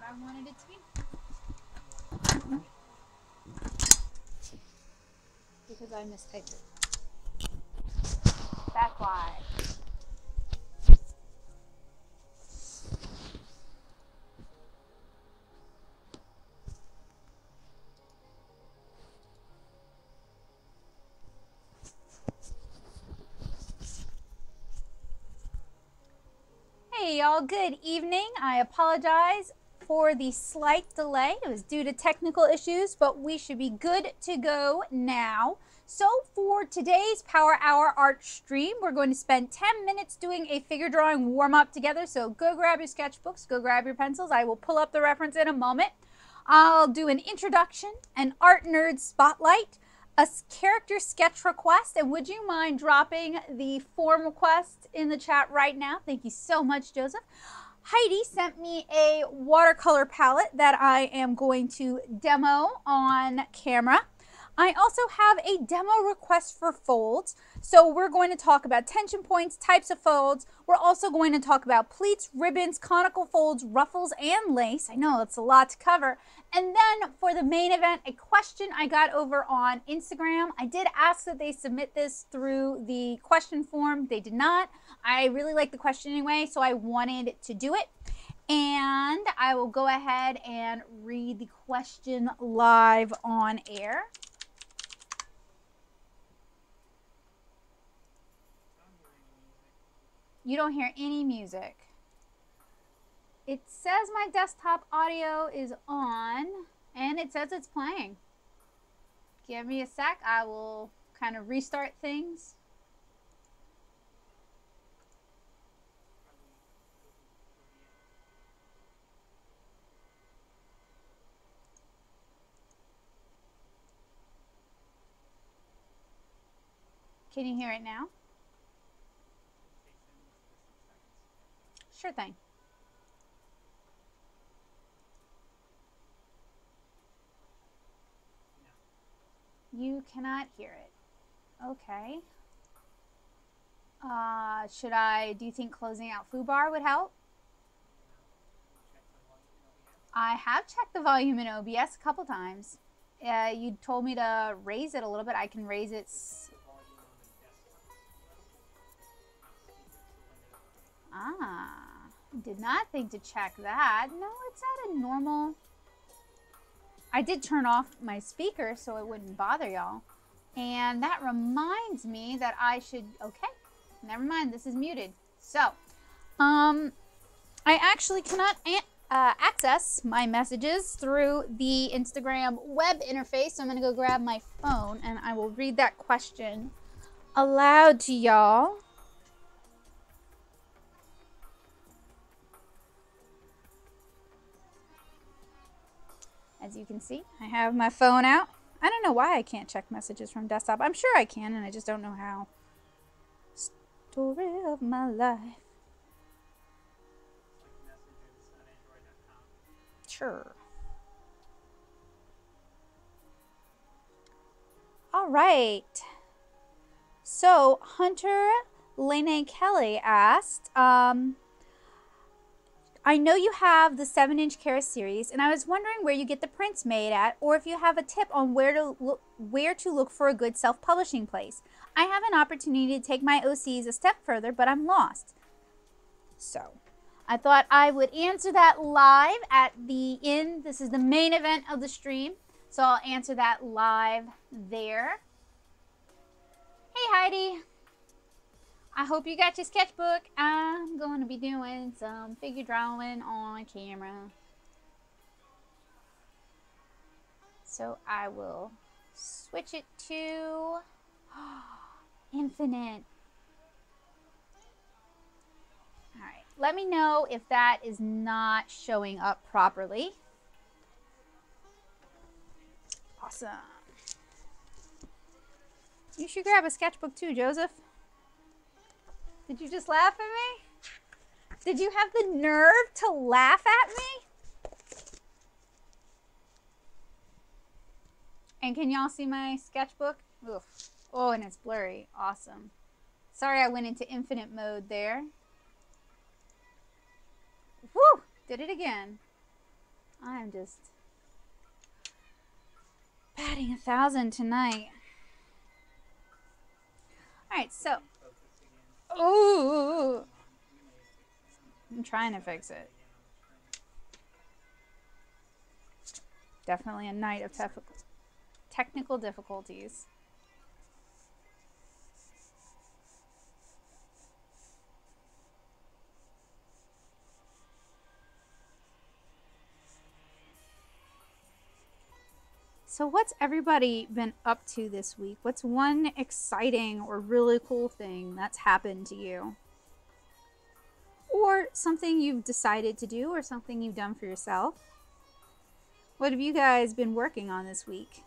I wanted it to be. Because I mistyped it. That's why. Hey y'all, good evening. I apologize for the slight delay. It was due to technical issues, but we should be good to go now. So for today's Power Hour art stream, we're going to spend 10 minutes doing a figure drawing warm-up together. So go grab your sketchbooks, go grab your pencils. I will pull up the reference in a moment. I'll do an introduction, an art nerd spotlight, a character sketch request, and would you mind dropping the form request in the chat right now? Thank you so much, Joseph. Heidi sent me a watercolor palette that I am going to demo on camera. I also have a demo request for folds. So we're going to talk about tension points, types of folds. We're also going to talk about pleats, ribbons, conical folds, ruffles, and lace. I know it's a lot to cover. And then for the main event, a question I got over on Instagram. I did ask that they submit this through the question form. They did not. I really like the question anyway, so I wanted to do it. And I will go ahead and read the question live on air. You don't hear any music. It says my desktop audio is on, and it says it's playing. Give me a sec. I will kind of restart things. Can you hear it now? Sure thing. You cannot hear it. Okay. Do you think closing out FooBar would help? I have checked the volume in OBS a couple times. You told me to raise it a little bit. I can raise it. Did not think to check that. No, it's at a normal. I did turn off my speaker so it wouldn't bother y'all. And that reminds me that I should, okay, never mind, this is muted. So, I actually cannot access my messages through the Instagram web interface. So I'm gonna go grab my phone and I will read that question aloud to y'all. As you can see, I have my phone out. I don't know why I can't check messages from desktop. I'm sure I can, and I just don't know how. Story of my life. Sure. All right. So Hunter Lene Kelly asked, I know you have the 7-inch Kara series, and I was wondering where you get the prints made at, or if you have a tip on where to look for a good self-publishing place. I have an opportunity to take my OCs a step further, but I'm lost. So, I thought I would answer that live at the end. This is the main event of the stream, so I'll answer that live there. Hey, Heidi. I hope you got your sketchbook. I'm going to be doing some figure drawing on camera. So I will switch it to infinite. All right, let me know if that is not showing up properly. Awesome. You should grab a sketchbook too, Joseph. Did you just laugh at me? Did you have the nerve to laugh at me? And can y'all see my sketchbook? Oof. Oh, and it's blurry. Awesome. Sorry I went into infinite mode there. Woo! Did it again. I'm just batting 1,000 tonight. All right, so. Oh, I'm trying to fix it. Definitely a night of technical difficulties. So what's everybody been up to this week? What's one exciting or really cool thing that's happened to you? Or something you've decided to do or something you've done for yourself? What have you guys been working on this week?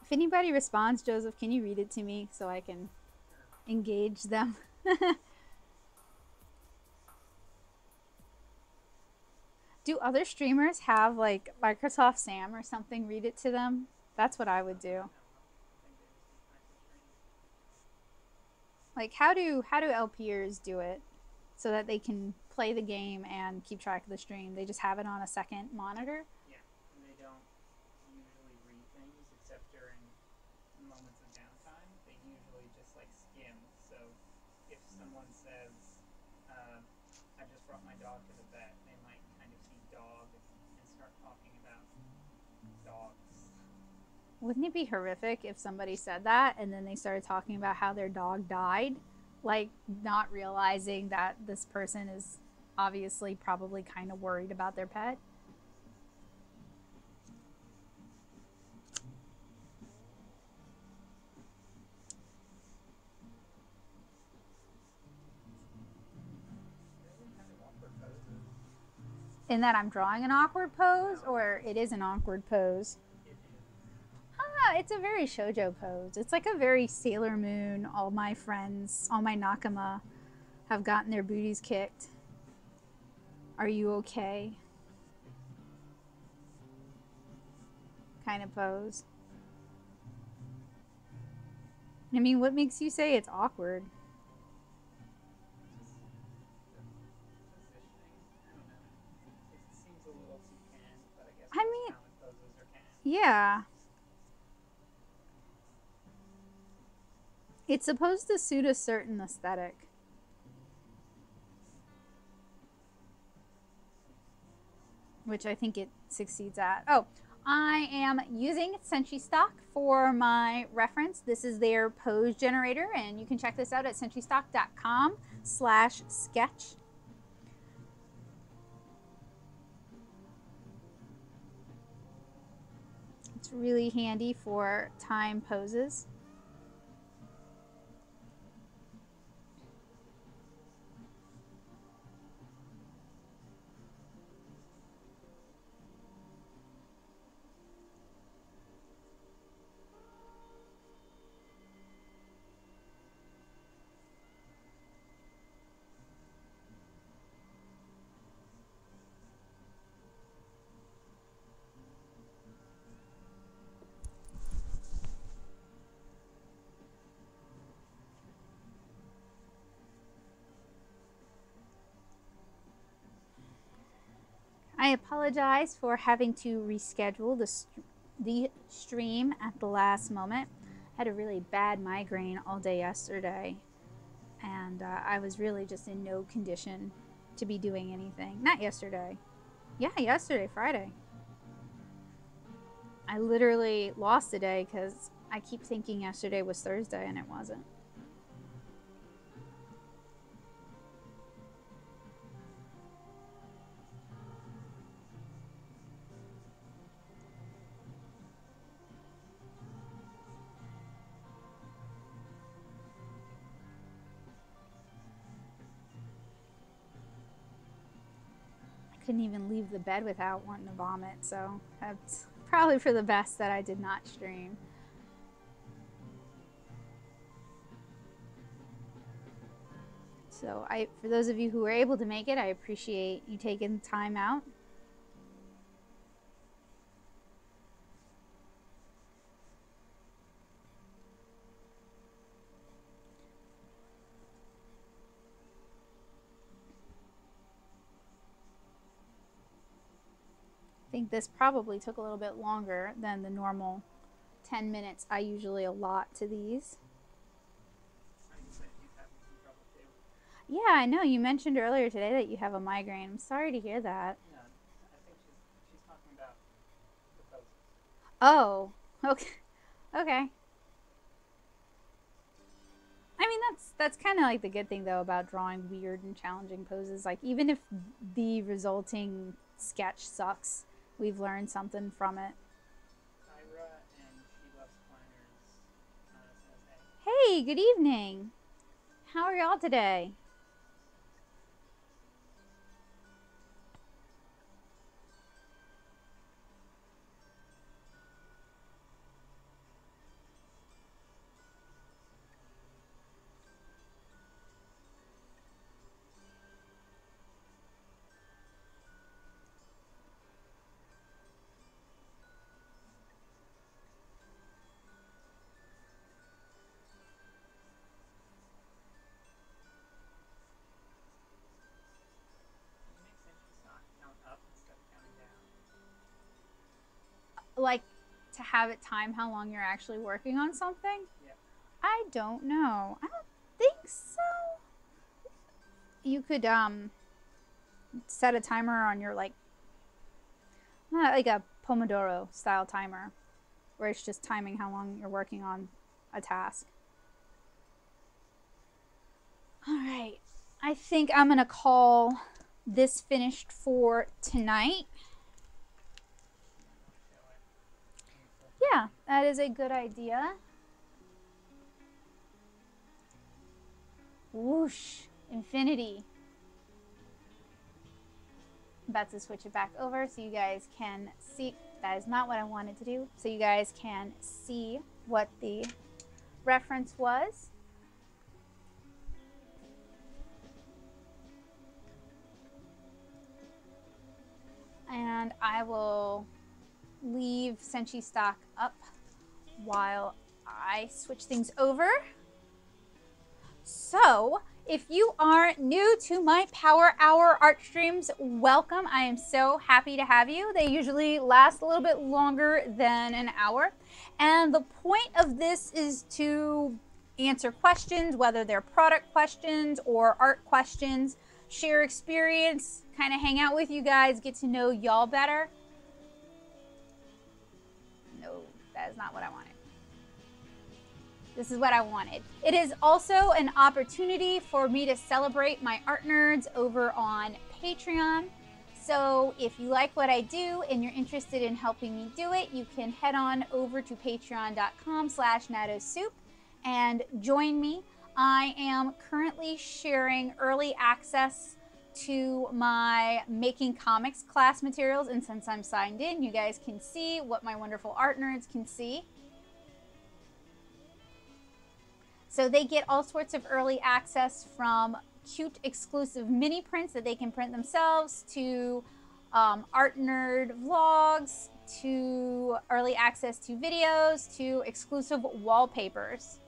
If anybody responds, Joseph, can you read it to me so I can engage them? Do other streamers have like Microsoft Sam or something read it to them? That's what I would do. Like how do LPers do it so that they can play the game and keep track of the stream? They just have it on a second monitor? Yeah, and they don't usually read things except during moments of downtime. They usually just like skim. So if someone says, I just brought my dog to the vet, they might kind of see dog and start talking about dogs. Wouldn't it be horrific if somebody said that and then they started talking about how their dog died? Like not realizing that this person is obviously probably kind of worried about their pet. In that I'm drawing an awkward pose, or it is an awkward pose? Ah, it's a very shoujo pose. It's like a very Sailor Moon. All my friends, all my nakama have gotten their booties kicked. Are you okay? Kind of pose. I mean, what makes you say it's awkward? I mean, yeah. It's supposed to suit a certain aesthetic. Which I think it succeeds at. Oh, I am using Senshi Stock for my reference. This is their pose generator, and you can check this out at senshistock.com/sketch. It's really handy for time poses. I apologize for having to reschedule the stream at the last moment. I had a really bad migraine all day yesterday, and I was really just in no condition to be doing anything. Not yesterday. Yeah, yesterday, Friday. I literally lost a day because I keep thinking yesterday was Thursday and it wasn't. Couldn't even leave the bed without wanting to vomit, so that's probably for the best that I did not stream. So for those of you who were able to make it, I appreciate you taking the time out. think this probably took a little bit longer than the normal 10 minutes I usually allot to these. Yeah, I know. You mentioned earlier today that you have a migraine. I'm sorry to hear that. No, I think she's talking about the poses. Oh, okay. Okay. I mean, that's kind of like the good thing, though, about drawing weird and challenging poses. Like, even if the resulting sketch sucks, we've learned something from it. Ira and She Loves Planners says, hey. Hey, good evening. How are y'all today? Like, to have it time how long you're actually working on something? Yeah. I don't know. I don't think so. You could set a timer on your, like, not like a Pomodoro style timer, where it's just timing how long you're working on a task. All right, I think I'm gonna call this finished for tonight. Yeah, that is a good idea. Whoosh, infinity. I'm about to switch it back over so you guys can see. That is not what I wanted to do. So you guys can see what the reference was. And I will leave Senshi stock up while I switch things over. So, if you are new to my Power Hour art streams, welcome. I am so happy to have you. They usually last a little bit longer than an hour. And the point of this is to answer questions, whether they're product questions or art questions, share experience, kind of hang out with you guys, get to know y'all better. No, that is not what I wanted. This is what I wanted. It is also an opportunity for me to celebrate my art nerds over on Patreon. So if you like what I do and you're interested in helping me do it, you can head on over to patreon.com/natosoup and join me. I am currently sharing early access to my Making Comics class materials, and since I'm signed in, you guys can see what my wonderful art nerds can see. So they get all sorts of early access, from cute exclusive mini prints that they can print themselves, to art nerd vlogs, to early access to videos, to exclusive wallpapers.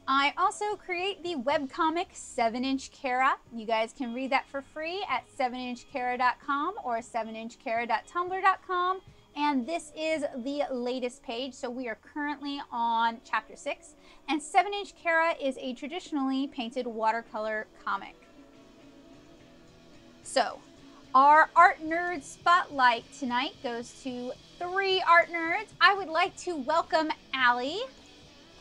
I also create the webcomic 7-inch Kara. You guys can read that for free at 7inchkara.com or 7inchkara.tumblr.com. And this is the latest page, so we are currently on chapter 6. And 7-inch Kara is a traditionally painted watercolor comic. So, our art nerd spotlight tonight goes to 3 art nerds. I would like to welcome Allie.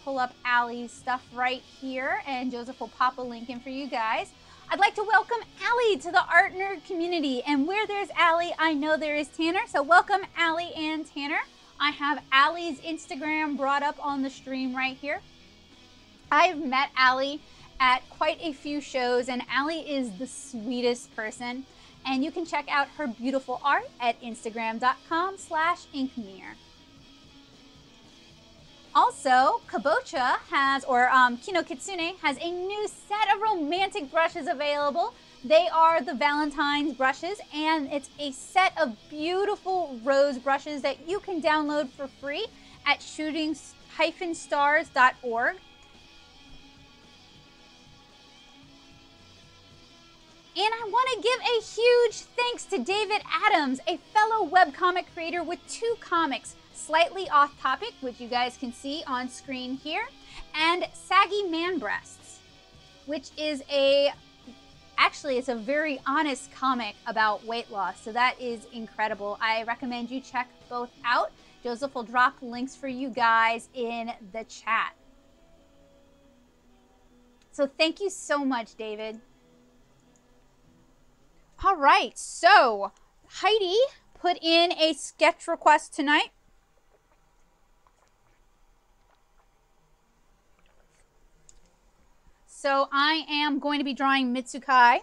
Pull up Allie's stuff right here, and Joseph will pop a link in for you guys. I'd like to welcome Allie to the art nerd community, and where there's Allie, I know there is Tanner, so welcome Allie and Tanner. I have Allie's Instagram brought up on the stream right here. I've met Allie at quite a few shows, and Allie is the sweetest person, and you can check out her beautiful art at instagram.com/inkmere. Also, Kabocha has, or Kino Kitsune has a new set of romantic brushes available. They are the Valentine's brushes, and it's a set of beautiful rose brushes that you can download for free at shooting-stars.org. And I want to give a huge thanks to David Adams, a fellow webcomic creator with 2 comics, Slightly Off Topic, which you guys can see on screen here, and Saggy Man Breasts, which is actually it's a very honest comic about weight loss. So that is incredible. I recommend you check both out. Joseph will drop links for you guys in the chat. So thank you so much, David. All right, so Heidi put in a sketch request tonight. So I am going to be drawing Mitsukai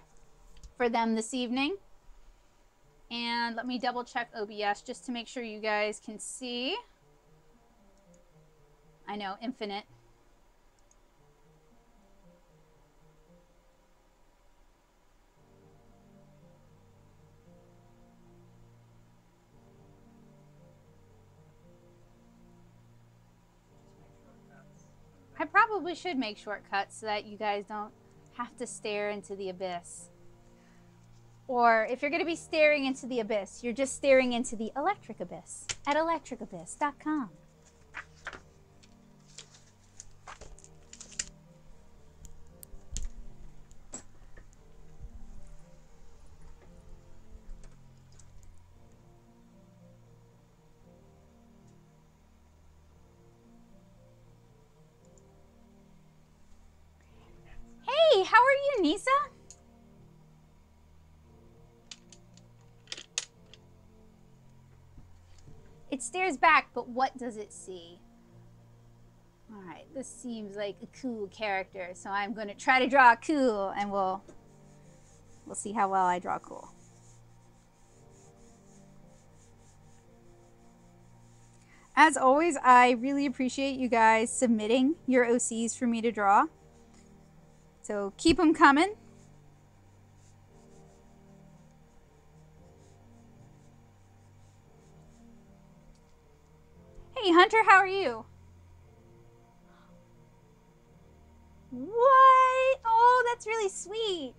for them this evening. And let me double check OBS just to make sure you guys can see. I know, infinite. I probably should make shortcuts so that you guys don't have to stare into the abyss. Or if you're going to be staring into the abyss, you're just staring into the electric abyss at electricabyss.com. Hey, how are you, Nisa? It stares back, but what does it see? All right, this seems like a cool character, so I'm going to try to draw cool, and we'll see how well I draw cool. As always, I really appreciate you guys submitting your OCs for me to draw. So keep them coming. Hey Hunter, how are you? What? Oh, that's really sweet.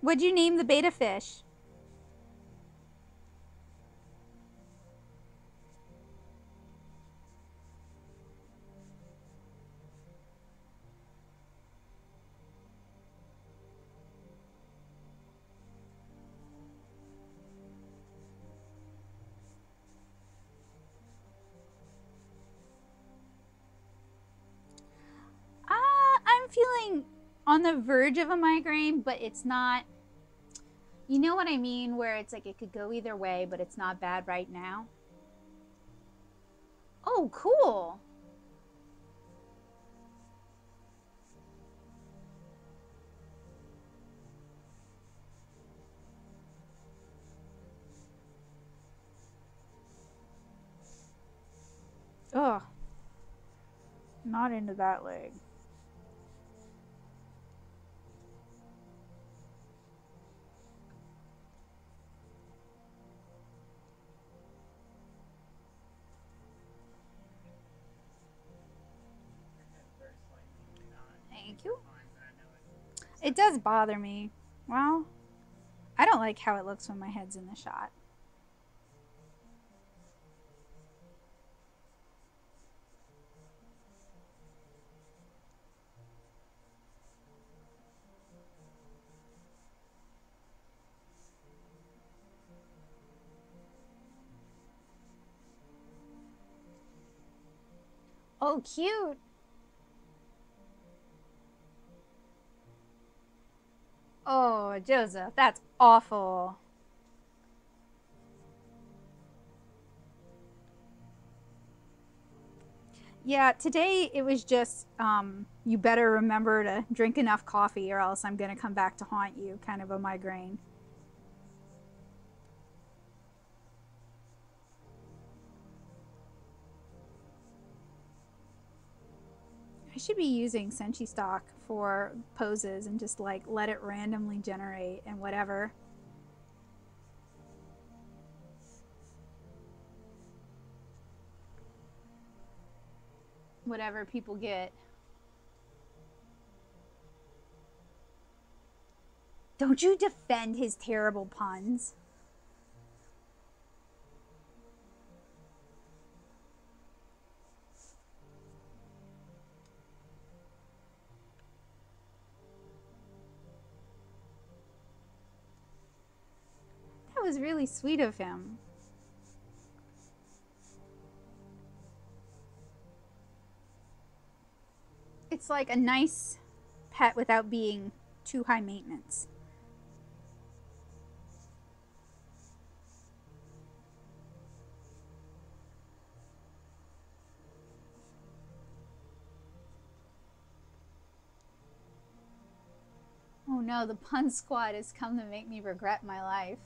What'd you name the beta fish? I'm feeling on the verge of a migraine, but it's not, you know what I mean? Where it's like it could go either way, but it's not bad right now. Oh, cool. Ugh. Not into that leg. Thank you. It does bother me. Well, I don't like how it looks when my head's in the shot. Oh, cute. Oh, Joseph, that's awful. Yeah, today it was just, you better remember to drink enough coffee or else I'm going to come back to haunt you, kind of a migraine. I should be using Senshi stock for poses and just like let it randomly generate and whatever. Whatever people get. Don't you defend his terrible puns. That was really sweet of him. It's like a nice pet without being too high maintenance. Oh no, the pun squad has come to make me regret my life.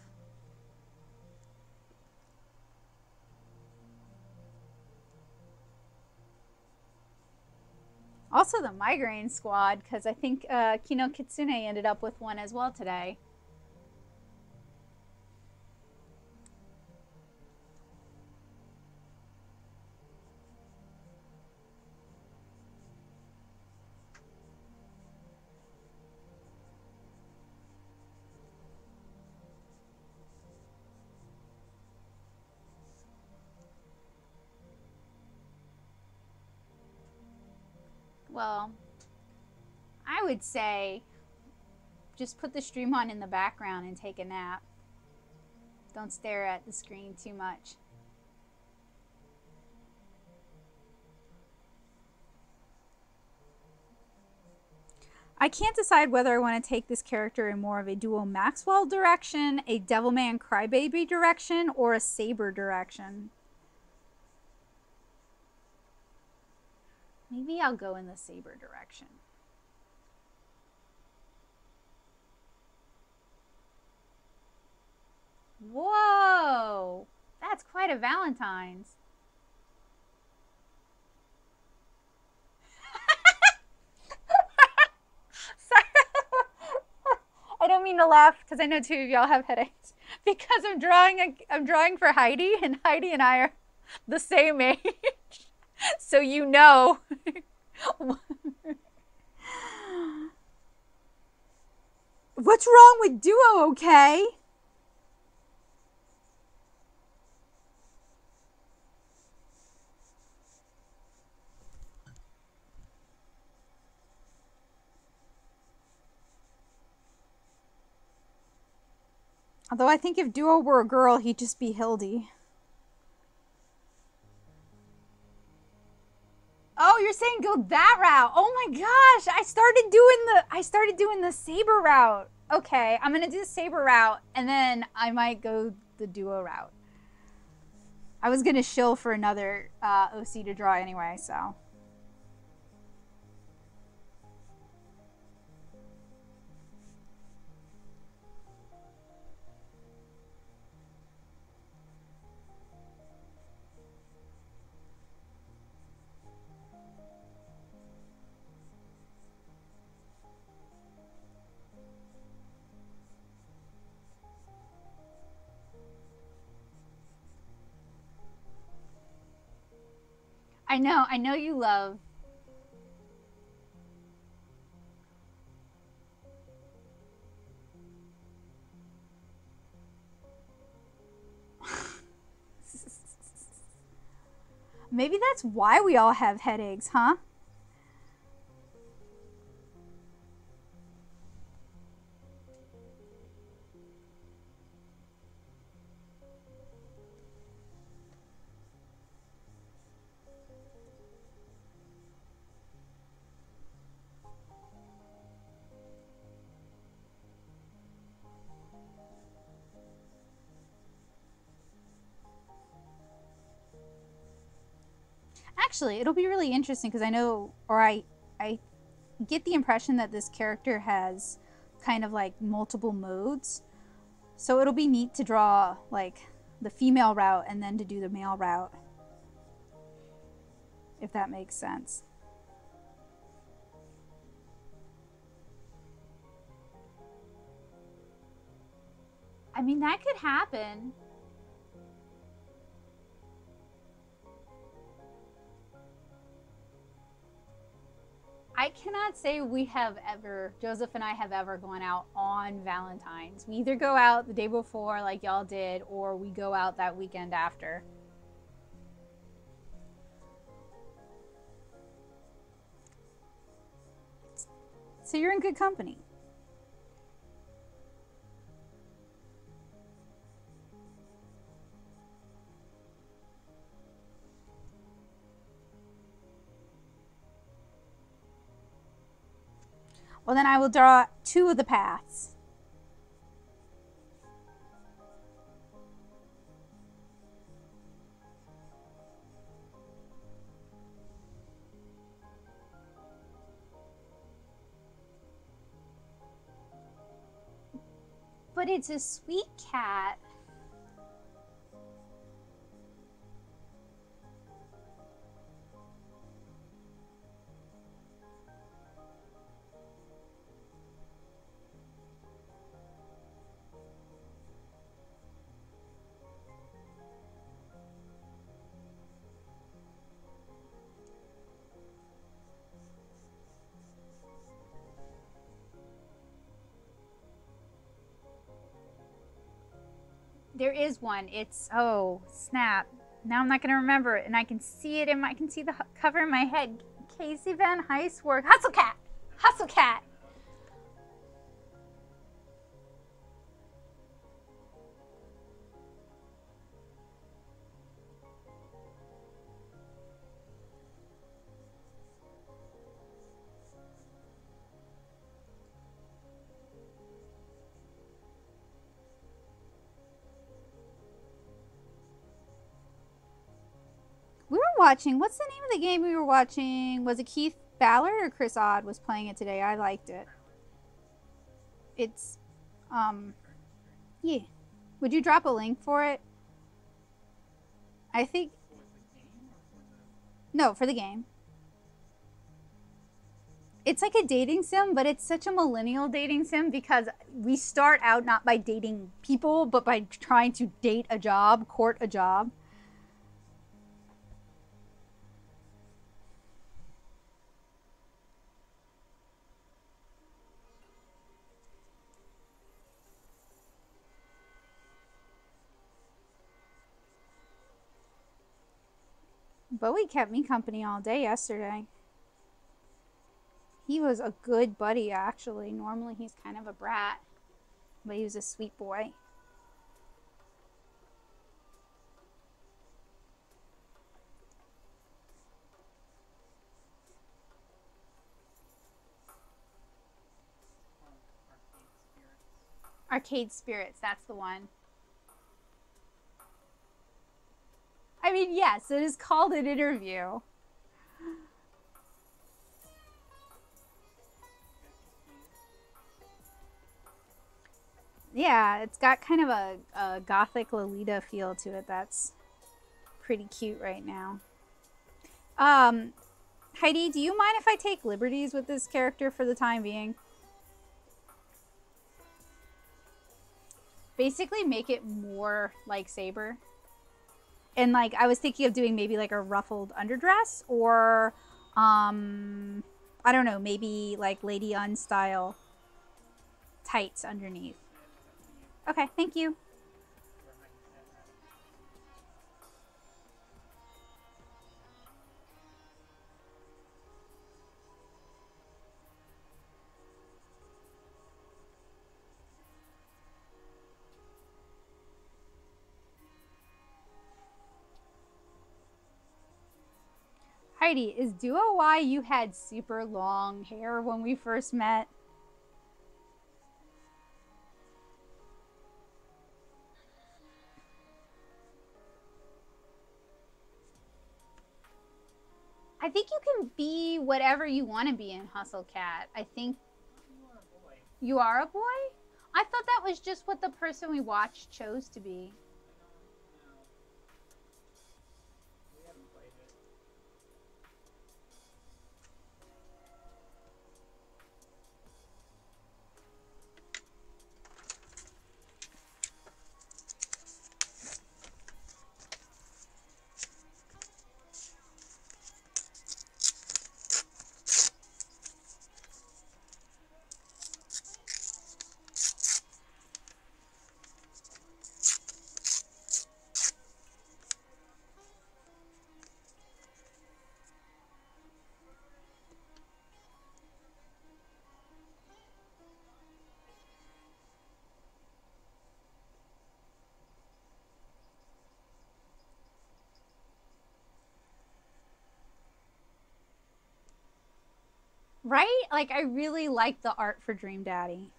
Also the migraine squad, because I think Kino Kitsune ended up with one as well today. Well, I would say just put the stream on in the background and take a nap. Don't stare at the screen too much. I can't decide whether I want to take this character in more of a Duo Maxwell direction, a Devilman Crybaby direction, or a Saber direction. Maybe I'll go in the Saber direction. Whoa! That's quite a Valentine's. Sorry. I don't mean to laugh because I know two of y'all have headaches. Because I'm drawing for Heidi, and Heidi and I are the same age. So you know. What's wrong with Duo, okay? Although I think if Duo were a girl, he'd just be Hildy. Oh, you're saying go that route. Oh my gosh, I started doing the Saber route. Okay, I'm gonna do the Saber route, and then I might go the Duo route. I was gonna shill for another OC to draw anyway, so. I know you love. Maybe that's why we all have headaches, huh? Actually, it'll be really interesting because I know, or I get the impression that this character has kind of like multiple modes. So it'll be neat to draw like the female route and then to do the male route. If that makes sense. I mean, that could happen. I cannot say we have ever, Joseph and I have ever gone out on Valentine's. We either go out the day before like y'all did, or we go out that weekend after. So you're in good company. Well, then I will draw 2 of the paths. But it's a sweet cat. There is one. It's, oh, snap. Now I'm not going to remember it, and I can see it in my, I can see the cover in my head. Casey Van Heiswork. Hustle Cat. Hustle Cat. We were watching, what's the name of the game we were watching? Was it Keith Ballard or Chris Odd was playing it today? I liked it. It's, yeah. Would you drop a link for it? I think, no, for the game. It's like a dating sim, but it's such a millennial dating sim because we start out not by dating people, but by trying to date a job, court a job. Bowie kept me company all day yesterday. He was a good buddy, actually. Normally he's kind of a brat, but he was a sweet boy. Arcade Spirits, that's the one. I mean, yes, it is called an interview. Yeah, it's got kind of a gothic Lolita feel to it that's pretty cute right now. Heidi, do you mind if I take liberties with this character for the time being? Basically make it more like Saber. And like I was thinking of doing maybe like a ruffled underdress or I don't know, maybe like Lady Un style tights underneath. Okay, thank you. Heidi, is Duo why you had super long hair when we first met? I think you can be whatever you want to be in Hustle Cat. I think you are a boy? I thought that was just what the person we watched chose to be. Right? Like, I really like the art for Dream Daddy.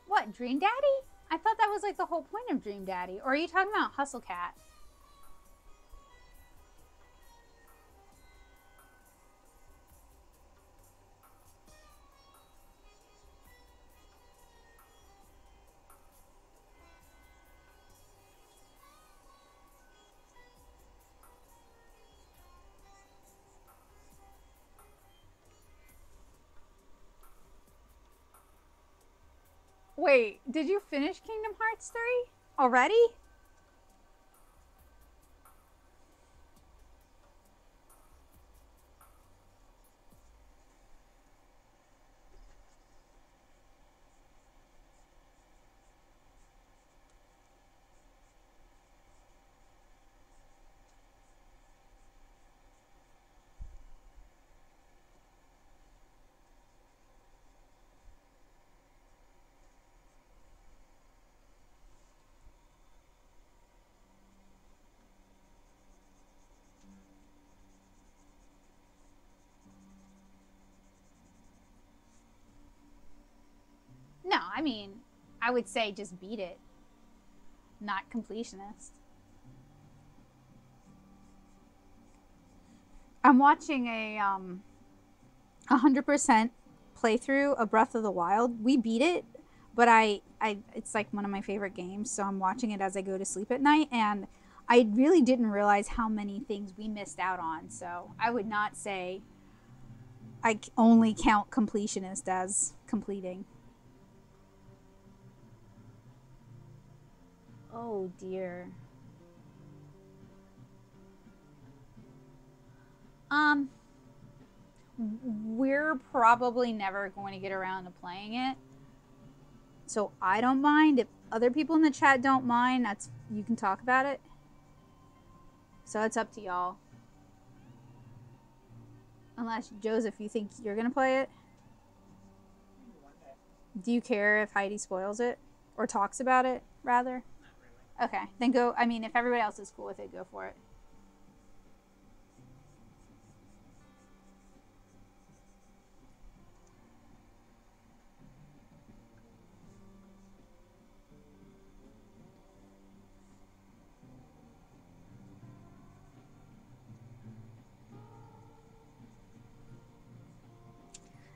What, Dream Daddy? I thought that was like the whole point of Dream Daddy. Or are you talking about Hustle Cat? Wait, did you finish Kingdom Hearts 3 already? No, I mean, I would say just beat it, not completionist. I'm watching a 100% playthrough of Breath of the Wild. We beat it, but it's like one of my favorite games, so I'm watching it as I go to sleep at night, and I really didn't realize how many things we missed out on. So I would not say I only count completionist as completing. Oh dear. Um, we're probably never going to get around to playing it. So I don't mind. If other people in the chat don't mind, that's you can talk about it. So it's up to y'all. Unless, Joseph, you think you're going to play it? Do you care if Heidi spoils it? Or talks about it, rather? Not really. Okay, then go. I mean, if everybody else is cool with it, go for it.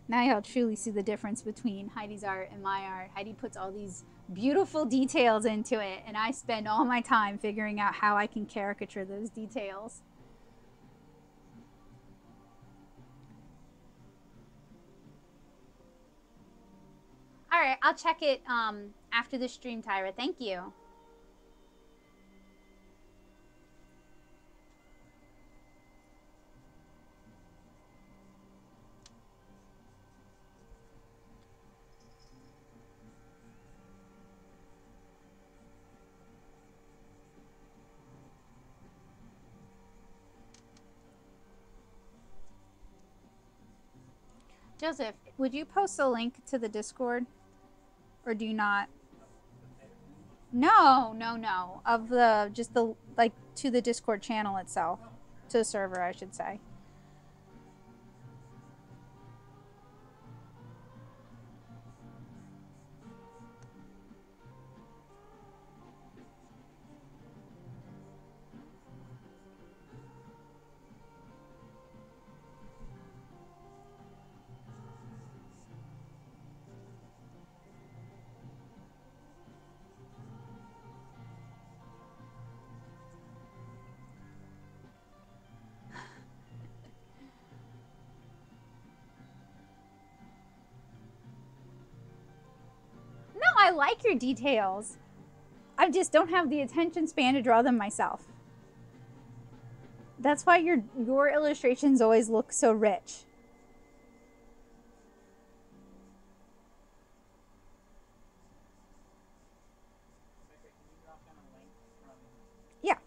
Now y'all truly see the difference between Heidi's art and my art. Heidi puts all these beautiful details into it, and I spend all my time figuring out how I can caricature those details. All right, I'll check it after the stream, Tyra. Thank you. Joseph, would you post a link to the Discord? Or do you not? No, no, no. Of the, just the, like, to the Discord channel itself. To the server, I should say. No, I like your details. I just don't have the attention span to draw them myself. That's why your illustrations always look so rich. Yeah.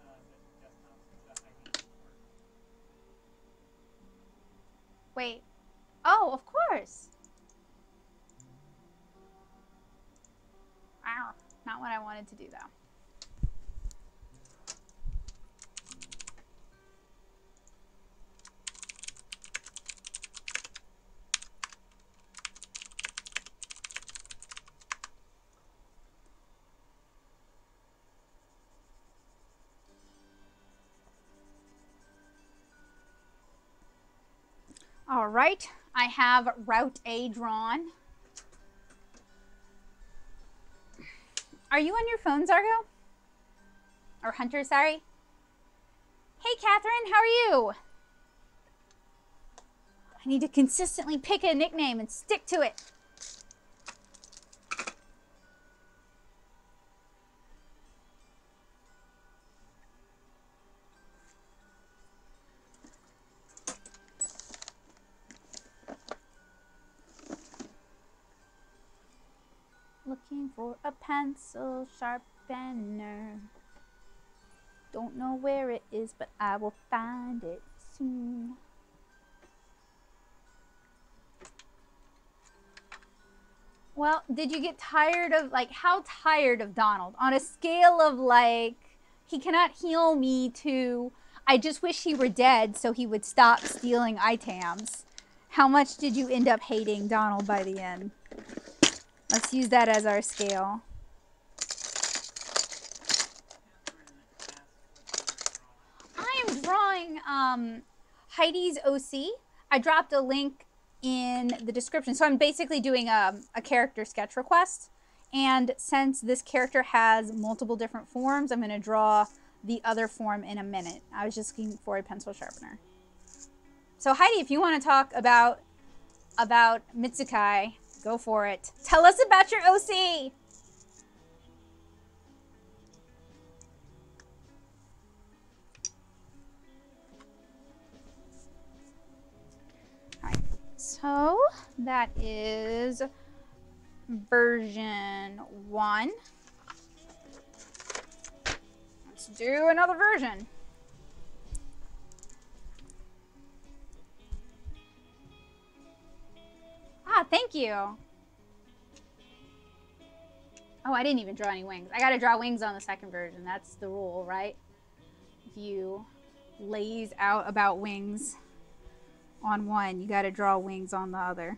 Wait. Oh, of course. Wow. Not what I wanted to do, though. All right, I have Route A drawn. Are you on your phone, Zargo? Or Hunter, sorry. Hey, Catherine, how are you? I need to consistently pick a nickname and stick to it. Looking for a pencil sharpener. Don't know where it is, but I will find it soon. Well, did you get tired of, like, how tired of Donald? On a scale of, like, he cannot heal me to, I just wish he were dead so he would stop stealing items. How much did you end up hating Donald by the end? Let's use that as our scale. I am drawing Heidi's OC. I dropped a link in the description. So I'm basically doing a character sketch request. And since this character has multiple different forms, I'm going to draw the other form in a minute. I was just looking for a pencil sharpener. So Heidi, if you want to talk about Mitsukai, go for it. Tell us about your OC. All right, so that is version 1. Let's do another version. Ah, thank you. Oh, I didn't even draw any wings. I gotta draw wings on the second version. That's the rule, right? If you laze out about wings on one, you gotta draw wings on the other.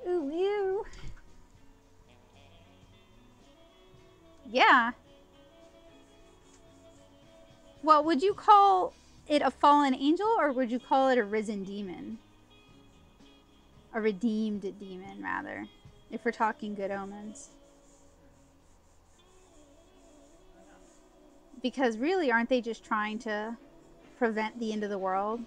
Ooh, ew. Yeah. Well, would you call it a fallen angel or would you call it a risen demon? A redeemed demon, rather, if we're talking good omens. Because really, aren't they just trying to prevent the end of the world?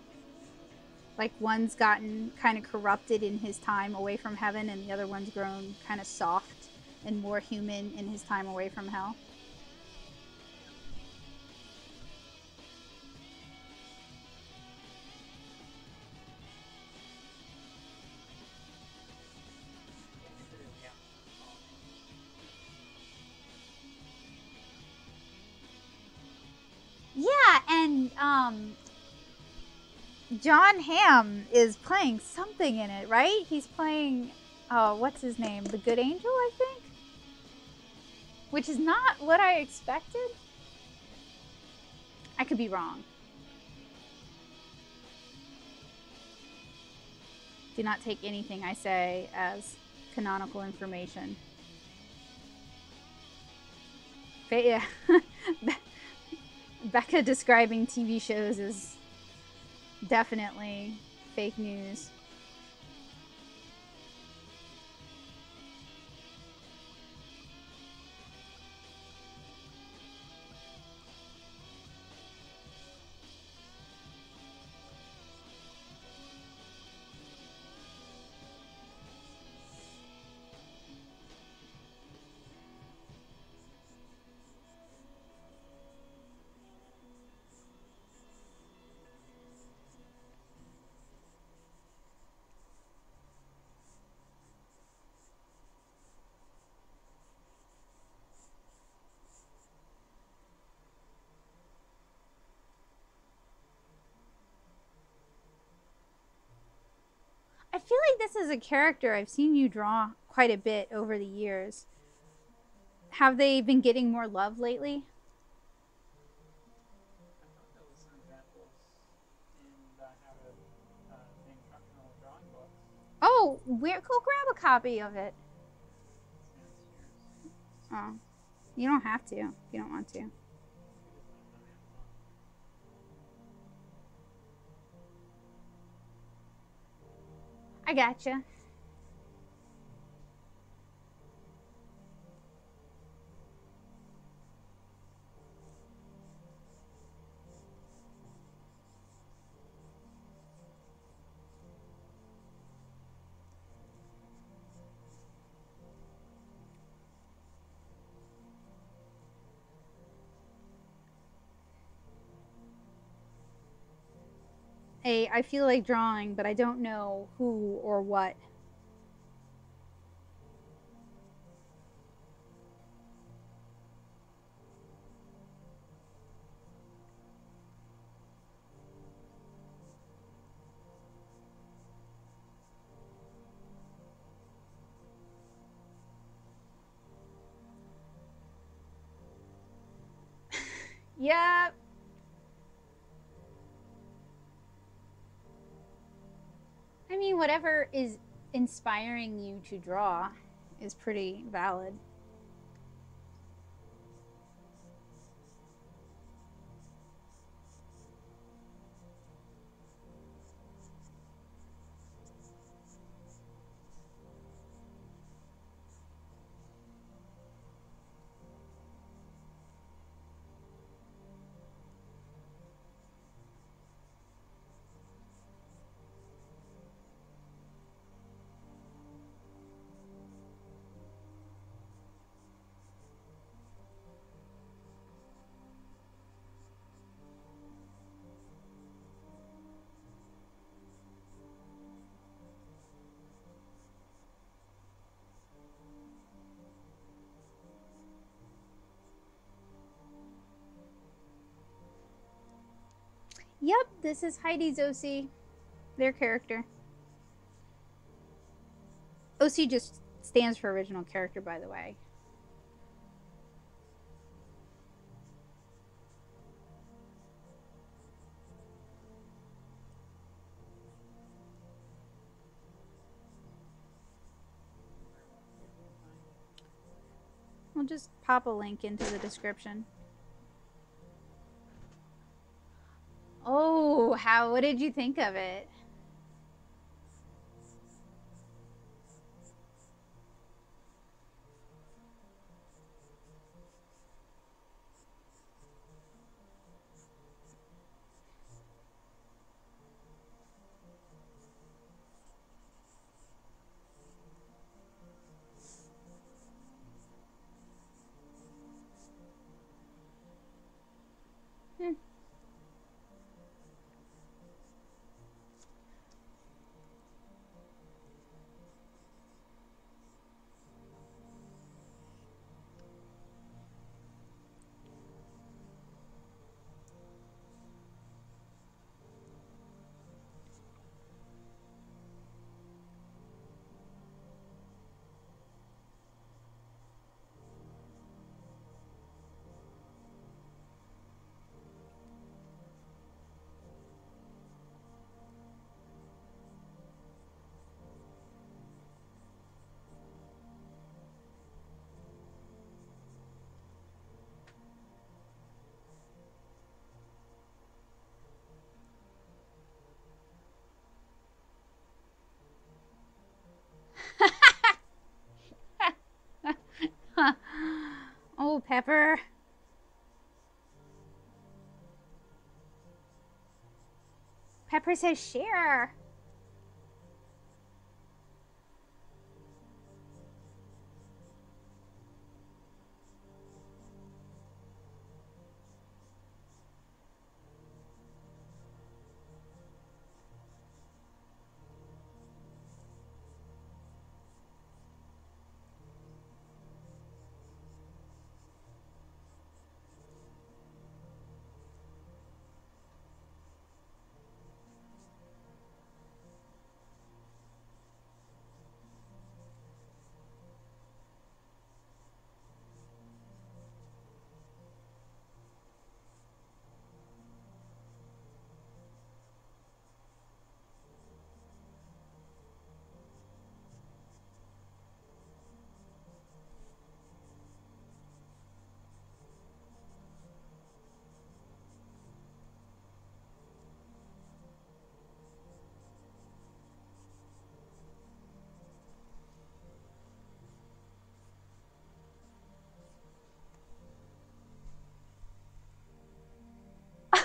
Like, one's gotten kind of corrupted in his time away from heaven, and the other one's grown kind of soft and more human in his time away from hell. Yeah, and John Hamm is playing something in it, right? He's playing, oh, what's his name? The Good Angel, I think? which is not what I expected. I could be wrong. Do not take anything I say as canonical information. But yeah, Becca describing TV shows is definitely fake news. I feel like this is a character I've seen you draw quite a bit over the years. Have they been getting more love lately? I thought there was some examples in the How to the instructional drawing books. Oh, go grab a copy of it. It's downstairs. Oh, you don't have to if you don't want to. You just find it on Amazon. I gotcha. Hey, I feel like drawing, but I don't know who or what. Yep. I mean, whatever is inspiring you to draw is pretty valid. Yep, this is Heidi's OC, their character. OC just stands for original character, by the way. We'll just pop a link into the description. Oh, what did you think of it? Pepper. Pepper says share.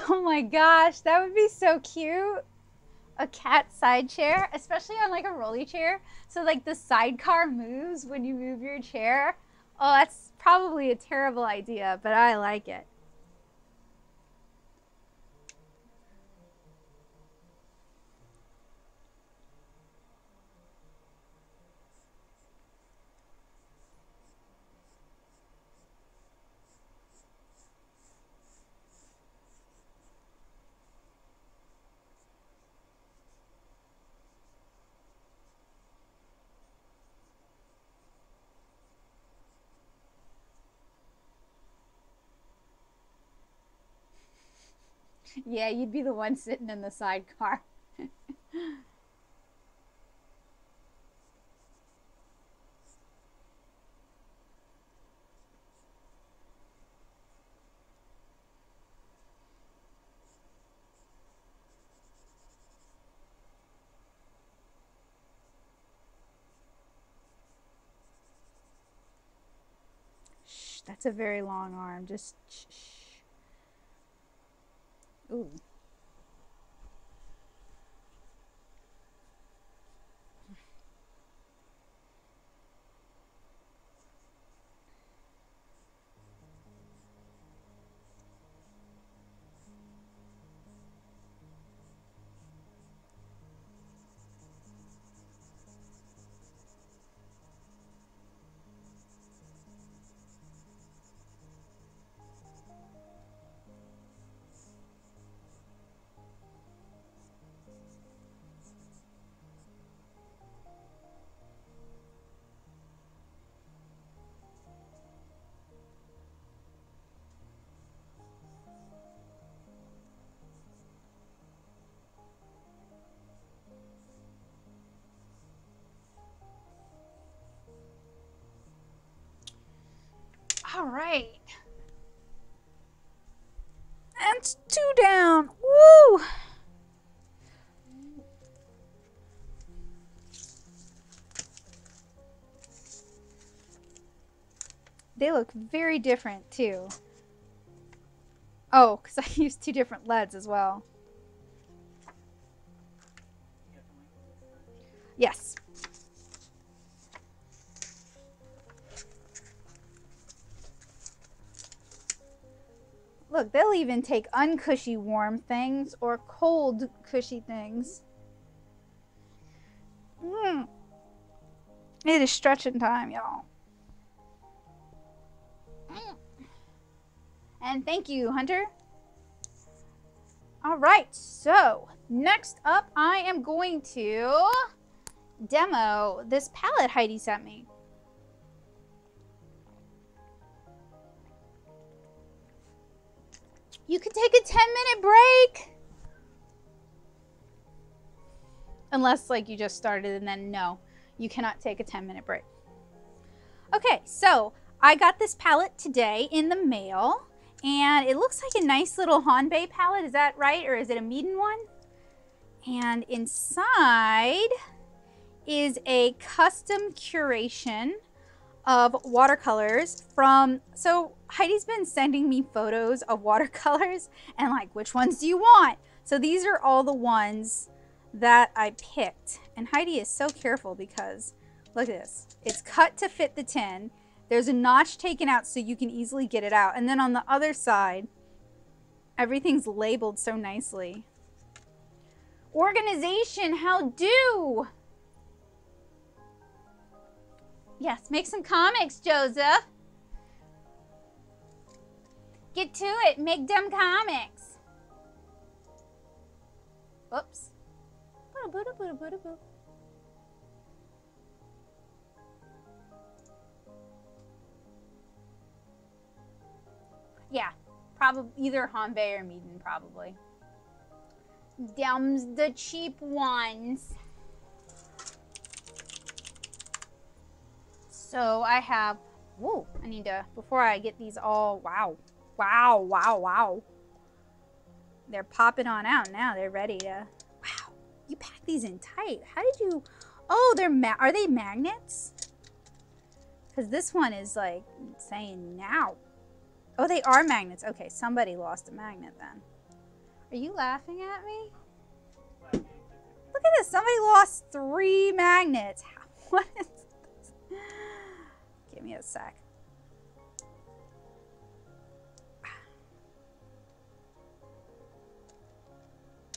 Oh my gosh, that would be so cute. A cat side chair, especially on like a rolly chair. So like the sidecar moves when you move your chair. Oh, that's probably a terrible idea, but I like it. Yeah, you'd be the one sitting in the sidecar. Shh, that's a very long arm. Just shh. Ooh. All right. That's 2 down. Woo! They look very different too. Oh, because I used 2 different leads as well. Yes. Look, they'll even take uncushy warm things or cold cushy things. It is stretching time, y'all. And thank you, Hunter. All right, so next up, I am going to demo this palette Heidi sent me. You can take a 10-minute break. Unless like you just started and then no, you cannot take a 10-minute break. Okay, so I got this palette today in the mail and it looks like a nice little Hanbei palette. Is that right? Or is it a Meeden one? And inside is a custom curation of watercolors from, so Heidi's been sending me photos of watercolors and like, which ones do you want? So these are all the ones that I picked. And Heidi is so careful because look at this. It's cut to fit the tin. There's a notch taken out so you can easily get it out. And then on the other side, everything's labeled so nicely. Organization, how do? Yes, make some comics, Joseph. Get to it, make them comics. Oops. Yeah, probably either Hanbei or Meaden, probably. Them's the cheap ones. So I have, whoa, I need to, before I get these all, wow. Wow, wow, wow. They're popping on out now. They're ready to, wow. You packed these in tight. How did you, oh, are they magnets? Because this one is like saying now. Oh, they are magnets. Okay, somebody lost a magnet then. Are you laughing at me? Look at this. Somebody lost 3 magnets. What is this? Give me a sec.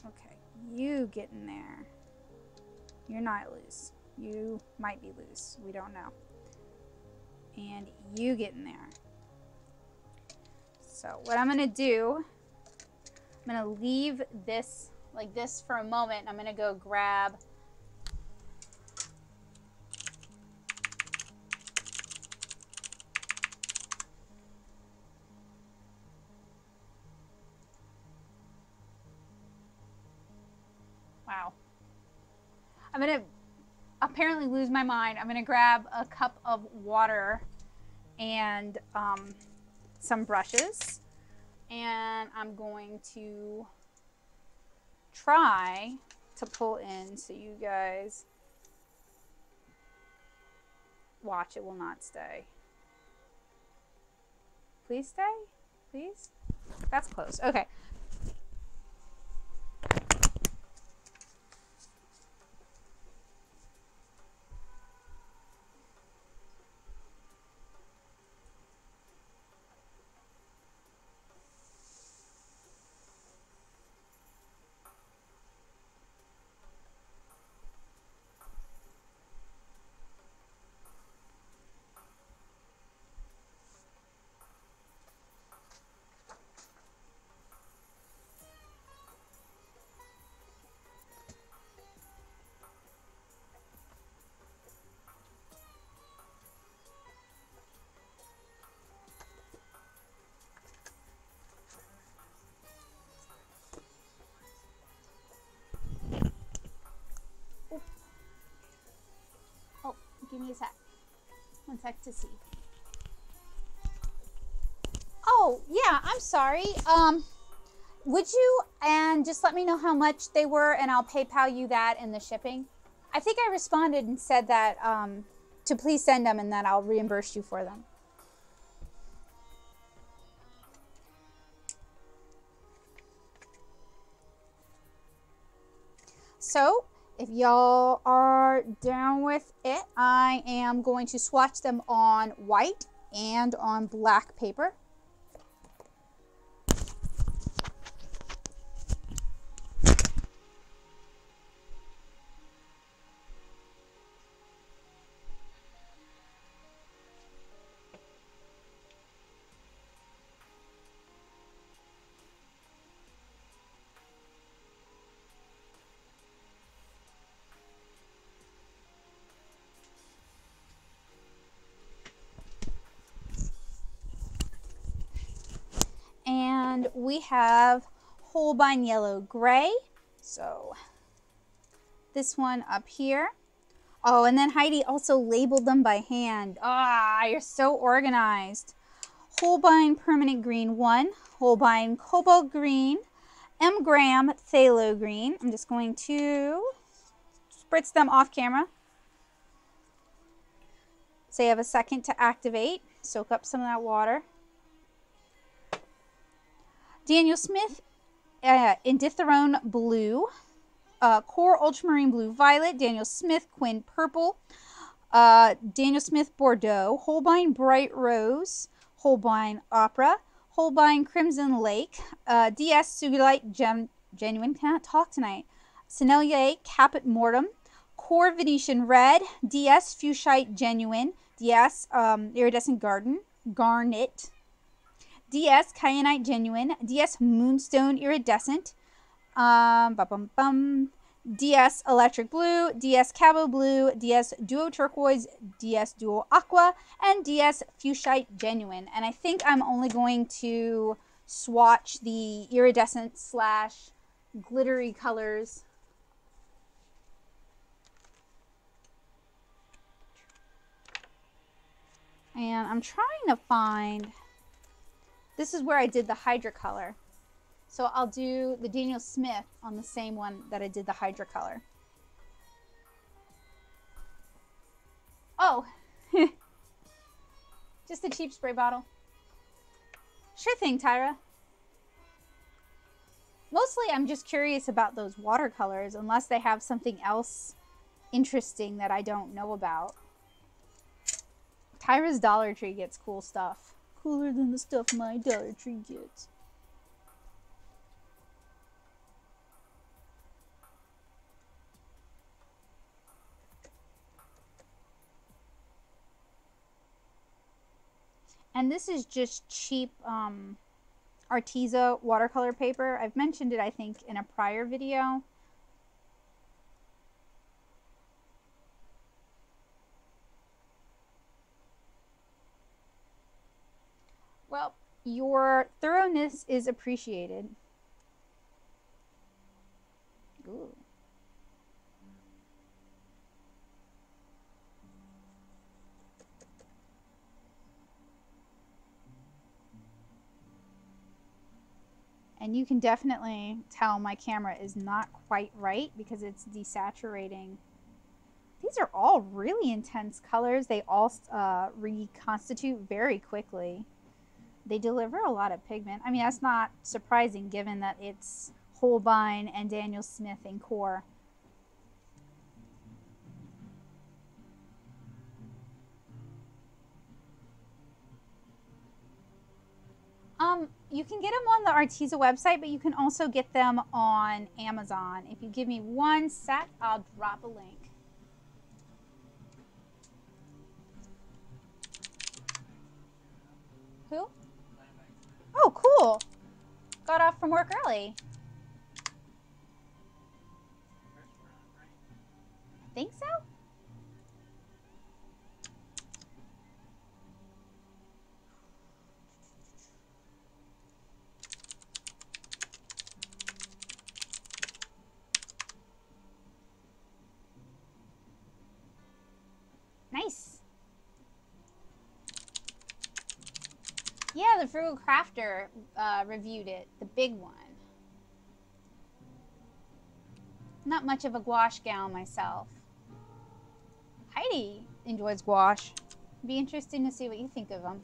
Okay, you get in there. You're not loose. You might be loose. We don't know. And you get in there. So what I'm going to do, I'm going to leave this like this for a moment. I'm going to go grab wow. I'm going to apparently lose my mind. I'm going to grab a cup of water and some brushes, and I'm going to try to pull in so you guys watch. It will not stay. Please stay, please. That's close. Okay. Give me a sec. 1 sec to see. Oh, yeah, I'm sorry. Would you, and just let me know how much they were and I'll PayPal you that and the shipping. I think I responded and said that to please send them and that I'll reimburse you for them. So, if y'all are down with it, I am going to swatch them on white and on black paper. And we have Holbein Yellow Gray. So this one up here. Oh, and then Heidi also labeled them by hand. Ah, you're so organized. Holbein Permanent Green 1, Holbein Cobalt Green, M. Graham Phthalo Green. I'm just going to spritz them off camera. So you have a second to activate. Soak up some of that water. Daniel Smith, Inditherone Blue. Core Ultramarine Blue Violet. Daniel Smith Quinn Purple. Daniel Smith Bordeaux. Holbein Bright Rose. Holbein Opera. Holbein Crimson Lake. DS Sugilite Genuine. Cannot talk tonight. Sennelier Caput Mortem. Core Venetian Red. DS Fuchsite Genuine. DS Iridescent Garnet. DS Kyanite Genuine. DS Moonstone Iridescent. DS Electric Blue, DS Cabo Blue, DS Duo Turquoise, DS Duo Aqua, and DS Fuchsite Genuine. And I think I'm only going to swatch the iridescent slash glittery colors. And I'm trying to find, this is where I did the Hydrocolor. So I'll do the Daniel Smith on the same one that I did the Hydrocolor. Oh, just a cheap spray bottle. Sure thing, Tyra. Mostly I'm just curious about those watercolors, unless they have something else interesting that I don't know about. Tyra's Dollar Tree gets cool stuff. Cooler than the stuff my Dollar Tree gets. And this is just cheap Arteza watercolor paper. I've mentioned it, I think, in a prior video. Well, your thoroughness is appreciated. Ooh. And you can definitely tell my camera is not quite right because it's desaturating. These are all really intense colors. They all reconstitute very quickly. They deliver a lot of pigment. I mean, that's not surprising given that it's Holbein and Daniel Smith in core. You can get them on the Arteza website, but you can also get them on Amazon. If you give me 1 sec, I'll drop a link. Who? Oh, cool. Got off from work early. I think so. Nice. Yeah, the Frugal Crafter reviewed it, the big one. Not much of a gouache gal myself. Heidi enjoys gouache. Be interesting to see what you think of them.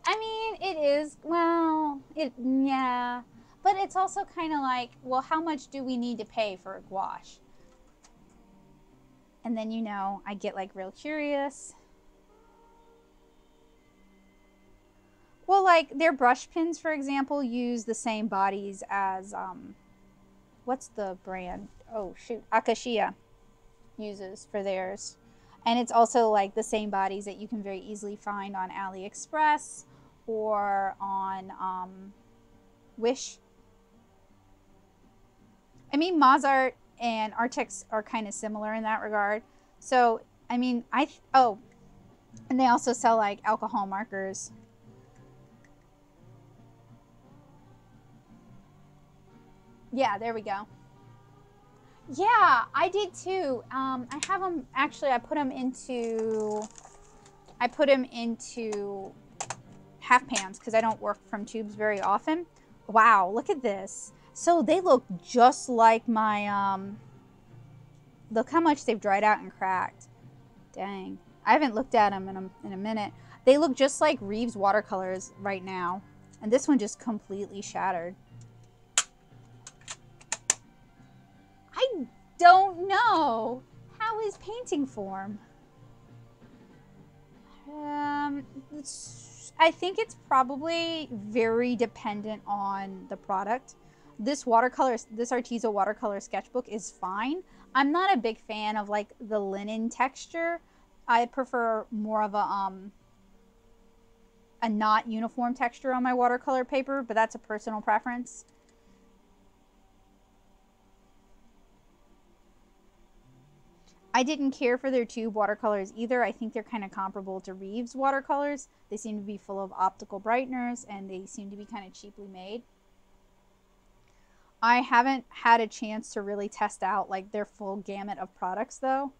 I mean, it is, well, yeah. But it's also kind of like, well, how much do we need to pay for a gouache? And then, you know, I get like real curious. Well, like their brush pins, for example, use the same bodies as, what's the brand? Oh, shoot. Acacia uses for theirs. And it's also like the same bodies that you can very easily find on AliExpress or on Wish. I mean, Mozart and Artex are kind of similar in that regard. So, I mean, oh, and they also sell like alcohol markers. Yeah, there we go. Yeah, I did too. I have them, actually, I put them into half pans because I don't work from tubes very often. Wow, look at this. So they look just like my, look how much they've dried out and cracked. Dang. I haven't looked at them in a minute. They look just like Reeves watercolors right now. And this one just completely shattered. I don't know. How is painting form? I think it's probably very dependent on the product. This Arteza watercolor sketchbook is fine. I'm not a big fan of like the linen texture. I prefer more of a not uniform texture on my watercolor paper, but that's a personal preference. I didn't care for their tube watercolors either. I think they're kind of comparable to Reeves watercolors. They seem to be full of optical brighteners and they seem to be kind of cheaply made. I haven't had a chance to really test out like their full gamut of products though.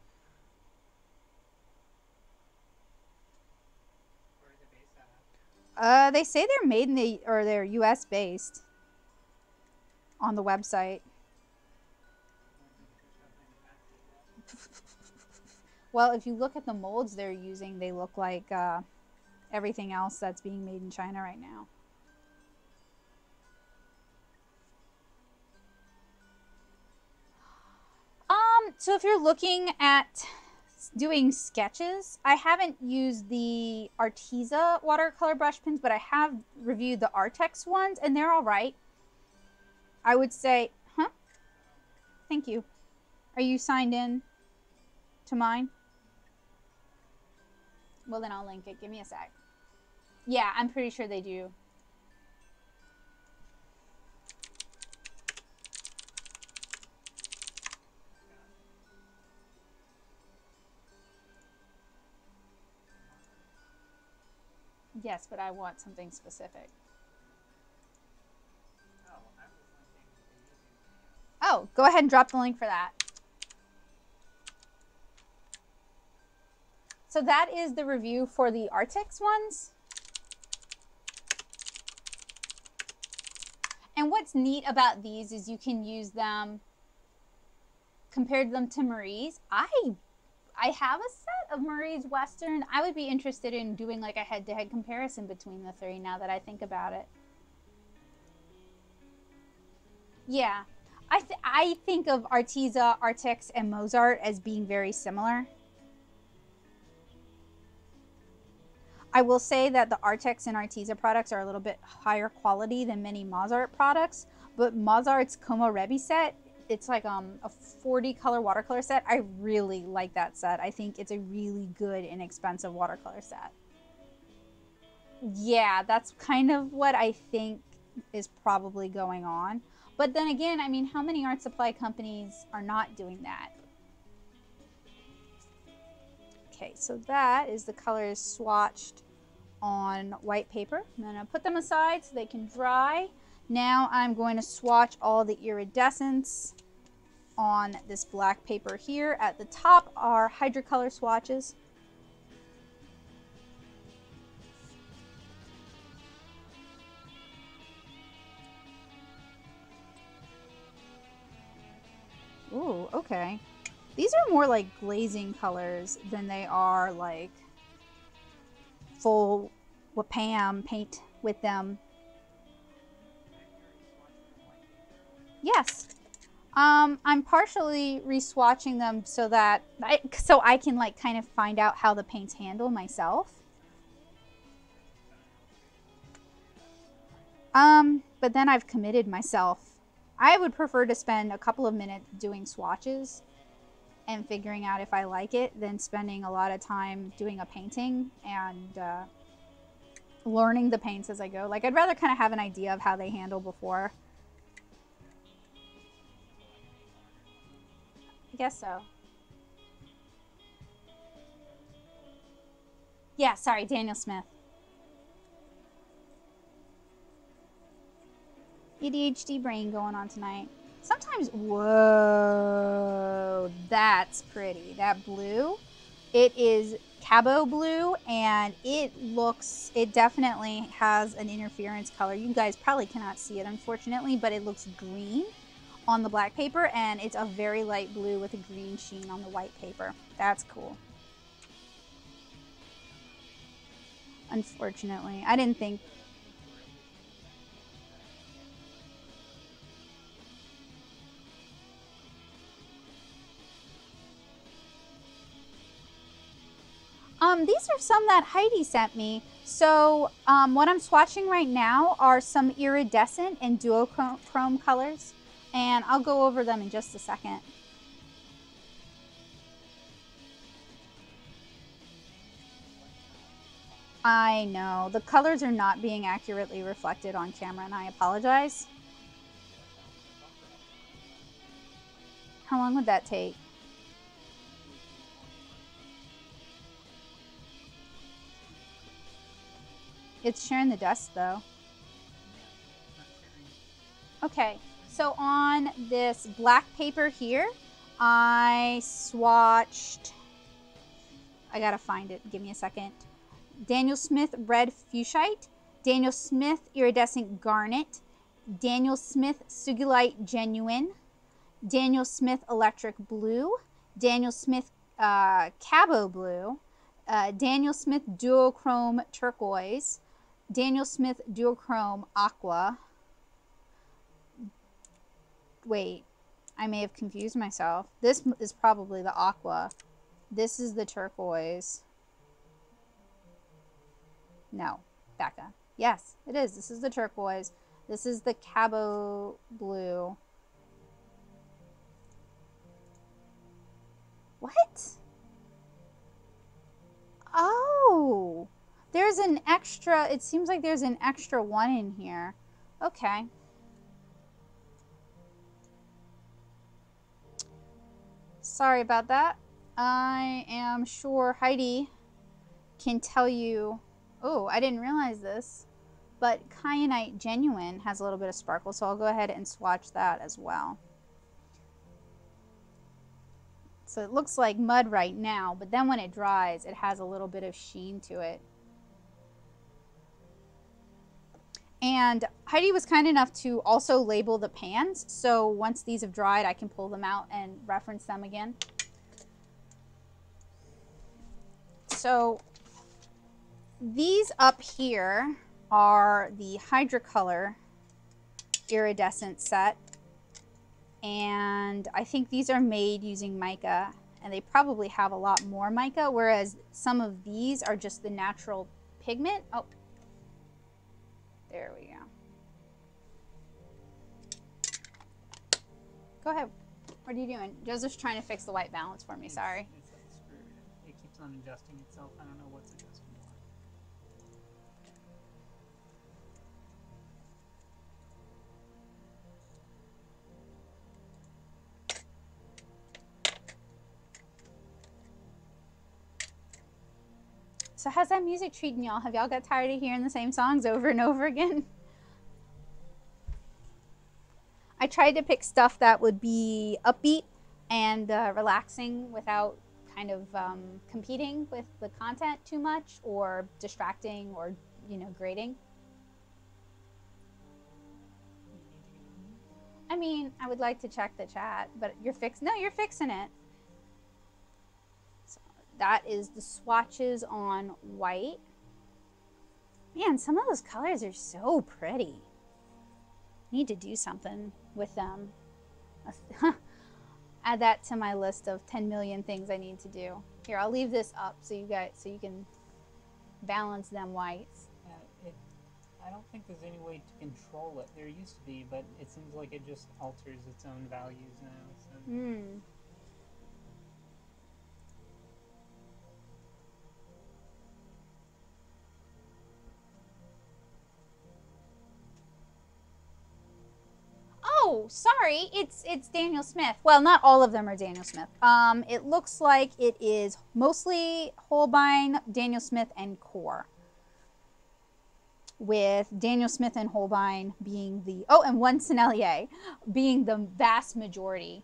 Where are they based at? They say they're made in they're US based on the website. Well, if you look at the molds they're using, they look like everything else that's being made in China right now. So if you're looking at doing sketches, I haven't used the Arteza watercolor brush pens, but I have reviewed the Artex ones, and they're all right. I would say, huh? Thank you. Are you signed in to mine? Well, then I'll link it. Give me a sec. Yeah, I'm pretty sure they do. Yes, but I want something specific. Oh, I was thinking the YouTube video. Oh, go ahead and drop the link for that. So that is the review for the Artex ones. And what's neat about these is you can use them, compared them to Marie's. I have a set of Marie's Western. I would be interested in doing like a head-to-head comparison between the three now that I think about it. Yeah, I think of Arteza, Artex, and Mozart as being very similar. I will say that the Artex and Arteza products are a little bit higher quality than many Mozart products, but Mozart's Como Rebi set, it's like a 40 color watercolor set. I really like that set. I think it's a really good, inexpensive watercolor set. Yeah, that's kind of what I think is probably going on. But then again, I mean, how many art supply companies are not doing that? Okay, so that is the colors swatched on white paper. I'm going to put them aside so they can dry. Now I'm going to swatch all the iridescence on this black paper here. At the top are hydrocolor swatches. Ooh, okay. These are more like glazing colors than they are like full Wapam paint with them. Yes. I'm partially re-swatching them so that I can like kind of find out how the paints handle myself. But then I've committed myself. I would prefer to spend a couple of minutes doing swatches and figuring out if I like it than spending a lot of time doing a painting and learning the paints as I go. Like, I'd rather kind of have an idea of how they handle before. I guess so. Yeah, sorry, Daniel Smith. ADHD brain going on tonight. Sometimes, whoa, that's pretty. That blue, it is Cabo blue, and it definitely has an interference color. You guys probably cannot see it, unfortunately, but it looks green on the black paper, and it's a very light blue with a green sheen on the white paper. That's cool. unfortunately. I didn't think. These are some that Heidi sent me. So what I'm swatching right now are some iridescent and duochrome colors, and I'll go over them in just a second. I know, the colors are not being accurately reflected on camera, and I apologize. How long would that take? It's sharing the dust though. Okay, so on this black paper here, I swatched, I gotta find it, give me a second. Daniel Smith Red Fuchsite, Daniel Smith Iridescent Garnet, Daniel Smith Sugilite Genuine, Daniel Smith Electric Blue, Daniel Smith Cabo Blue, Daniel Smith Duochrome Turquoise, Daniel Smith Duochrome Aqua. Wait, I may have confused myself. This is probably the Aqua. This is the turquoise. No, back up. Yes, it is. This is the turquoise. This is the Cabo Blue. What? Oh, there's an extra, it seems like there's an extra one in here. Okay. Sorry about that. I am sure Heidi can tell you. Oh, I didn't realize this, but Kyanite Genuine has a little bit of sparkle, so I'll go ahead and swatch that as well. So it looks like mud right now, but then when it dries, it has a little bit of sheen to it. And Heidi was kind enough to also label the pans, so once these have dried, I can pull them out and reference them again. So these up here are the Hydrocolor iridescent set, and I think these are made using mica, and they probably have a lot more mica, whereas some of these are just the natural pigment. Oh, there we go. Go ahead. What are you doing? Joseph's trying to fix the white balance for me. Sorry. It's like screwed. It keeps on adjusting itself. I don't know what's adjusting why. So how's that music treating y'all? Have y'all got tired of hearing the same songs over and over again? I tried to pick stuff that would be upbeat and relaxing without kind of competing with the content too much or distracting or, you know, grating. I mean, I would like to check the chat, but you're fixing it. So that is the swatches on white. Man, some of those colors are so pretty. Need to do something with them. Add that to my list of 10 million things I need to do. Here, I'll leave this up so you can balance them whites. I don't think there's any way to control it. There used to be, but it seems like it just alters its own values now. So. Oh, sorry, it's Daniel Smith. Well, not all of them are Daniel Smith. It looks like it is mostly Holbein, Daniel Smith, and Core. With Daniel Smith and Holbein being the, oh, and one Sennelier being the vast majority.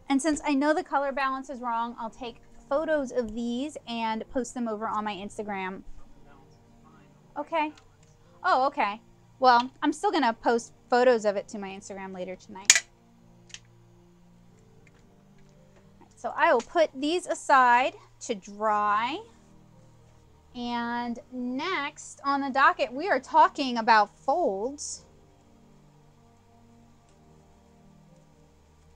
And since I know the color balance is wrong, I'll take photos of these and post them over on my Instagram. Okay. Oh, okay. Well, I'm still going to post photos of it to my Instagram later tonight. So I will put these aside to dry. And next on the docket, we are talking about folds.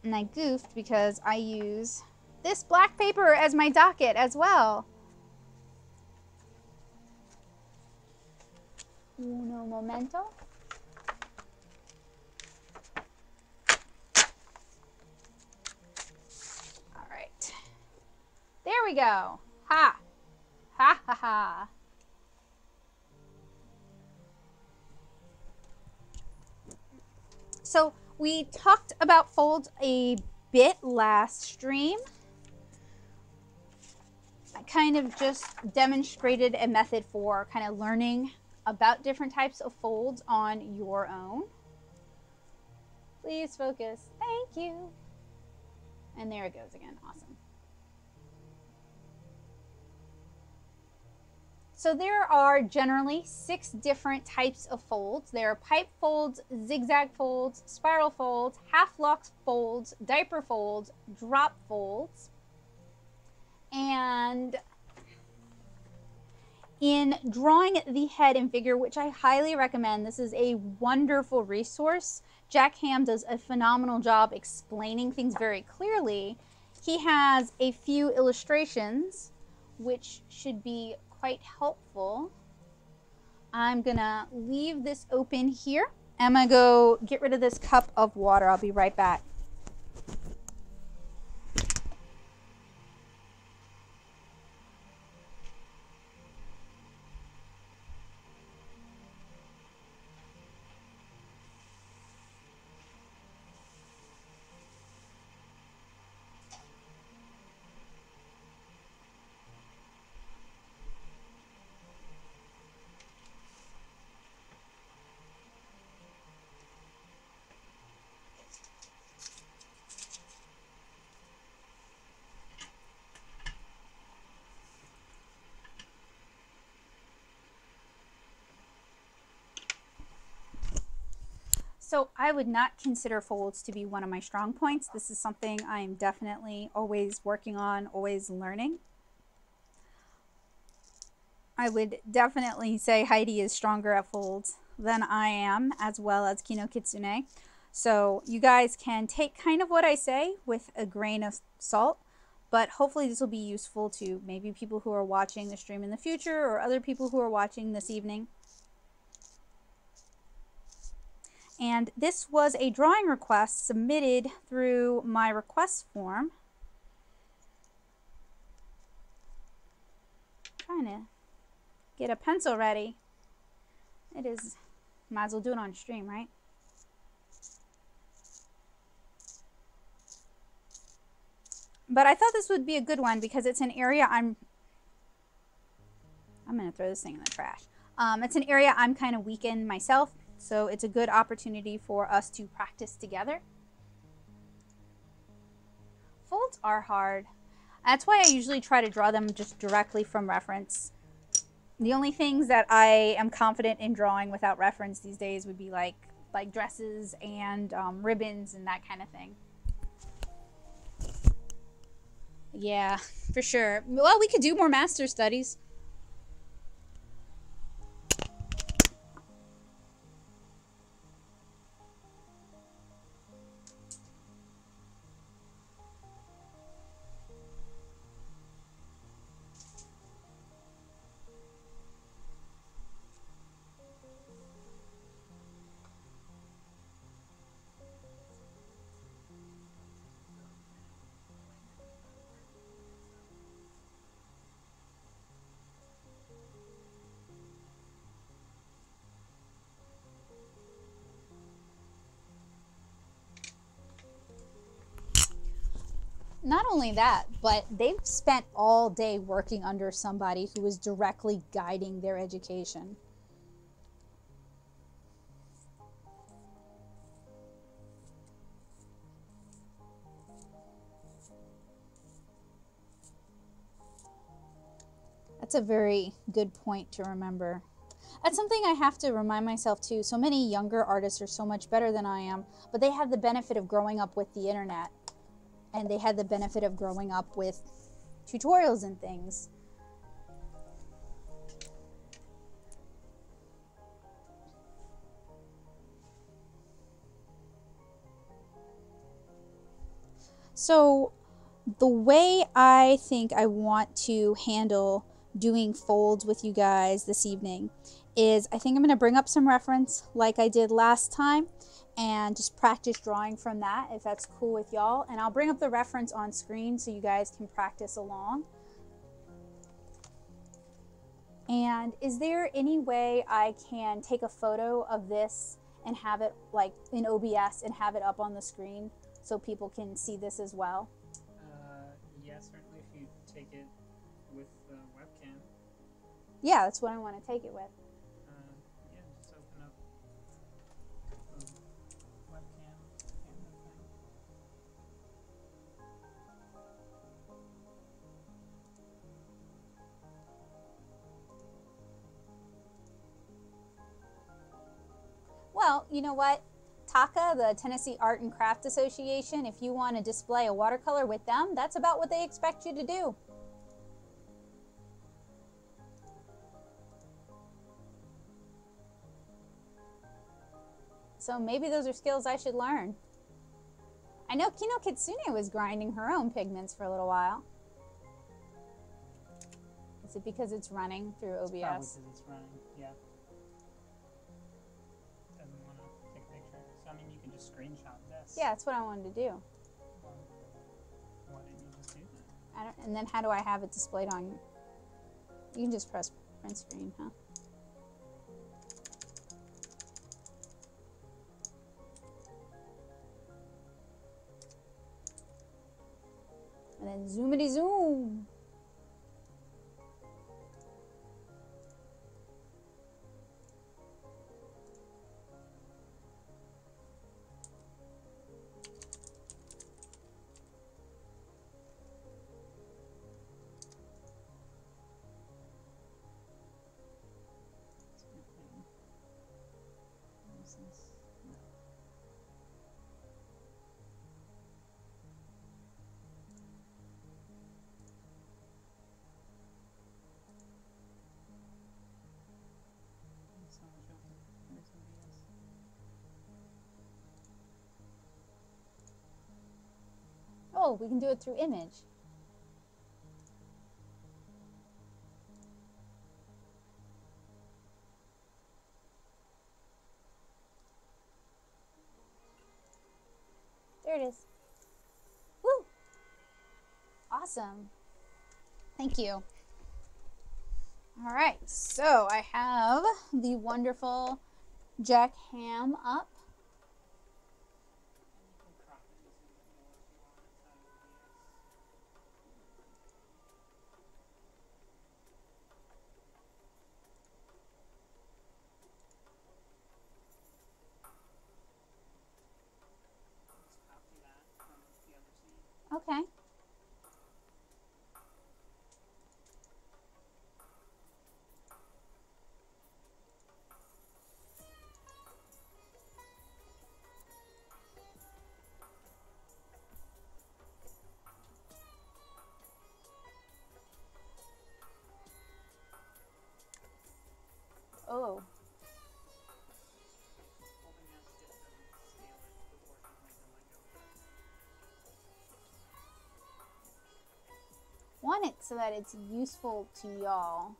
And I goofed because I use this black paper as my docket as well. Uno momento. All right. There we go. Ha. Ha ha ha. So we talked about folds a bit last stream. I kind of just demonstrated a method for kind of learning about different types of folds on your own. Please focus. Thank you. And there it goes again. Awesome. So there are generally 6 different types of folds. There are pipe folds, zigzag folds, spiral folds, half-lock folds, diaper folds, drop folds. And in drawing the head and figure, which I highly recommend, this is a wonderful resource. Jack Ham does a phenomenal job explaining things very clearly. He has a few illustrations which should be quite helpful. I'm gonna leave this open here. I'm gonna go get rid of this cup of water. I'll be right back. So I would not consider folds to be one of my strong points. This is something I'm definitely always working on, always learning. I would definitely say Heidi is stronger at folds than I am, as well as Kino Kitsune. So you guys can take kind of what I say with a grain of salt, but hopefully this will be useful to maybe people who are watching the stream in the future or other people who are watching this evening. And this was a drawing request submitted through my request form. Trying to get a pencil ready. It is, might as well do it on stream, right? But I thought this would be a good one because it's an area I'm going to throw this thing in the trash. It's an area I'm kind of weak in myself. So it's a good opportunity for us to practice together. Folds are hard. That's why I usually try to draw them just directly from reference. The only things that I am confident in drawing without reference these days would be like dresses and ribbons and that kind of thing. Yeah, for sure. Well, we could do more master studies. Not only that, but they've spent all day working under somebody who is directly guiding their education. That's a very good point to remember. That's something I have to remind myself too. So many younger artists are so much better than I am, but they had the benefit of growing up with the internet, and they had the benefit of growing up with tutorials and things. So the way I think I want to handle doing folds with you guys this evening is I think I'm going to bring up some reference like I did last time and just practice drawing from that, if that's cool with y'all. And I'll bring up the reference on screen so you guys can practice along. And is there any way I can take a photo of this and have it like in OBS and have it up on the screen so people can see this as well? Yeah, certainly if you take it with the webcam. Yeah, that's what I want to take it with. Yeah, just open up the webcam camera thing. Well, you know what? TACA, the Tennessee Art and Craft Association, if you want to display a watercolor with them, that's about what they expect you to do. So maybe those are skills I should learn. I know Kino Kitsune was grinding her own pigments for a little while. Is it because it's running through OBS? Probably because it's running, yeah. Doesn't want to take a picture. So, I mean, you can just screenshot this. Yeah, that's what I wanted to do. Well, why didn't you just do that? And then how do I have it displayed on? You can just press print screen, huh? And then zoomity zoom. Oh, we can do it through image. There it is. Woo! Awesome. Thank you. All right, so I have the wonderful Jack Ham up. Okay. Oh. Want it so that it's useful to y'all.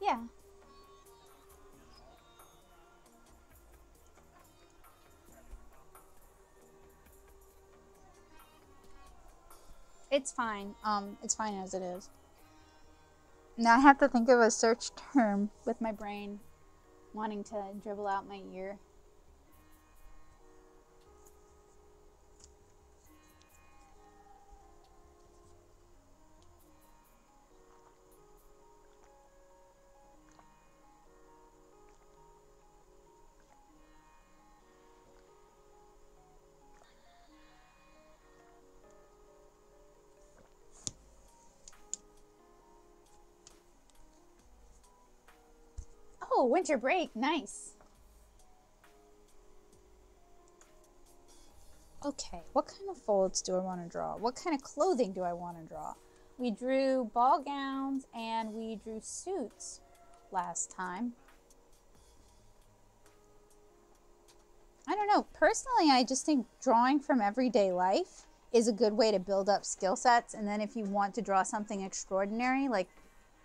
Yeah. It's fine. It's fine as it is. Now I have to think of a search term with my brain wanting to dribble out my ear. Oh, winter break, nice. Okay, what kind of folds do I want to draw? What kind of clothing do I want to draw? We drew ball gowns and we drew suits last time. I don't know. Personally, I just think drawing from everyday life is a good way to build up skill sets. And then if you want to draw something extraordinary, like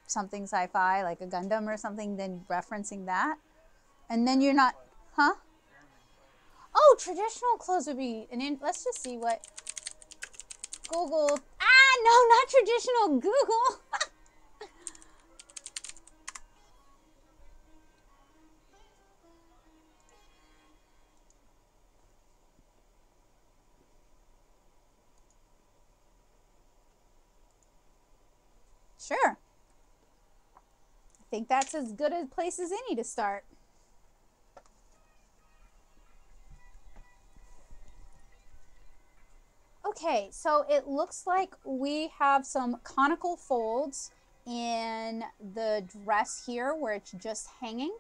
something sci-fi, like a Gundam or something, then referencing that. And then you're not, huh? Oh, traditional clothes would be, let's just see what Google, no, not traditional Google. Sure. I think that's as good a place as any to start. Okay, so it looks like we have some conical folds in the dress here where it's just hanging.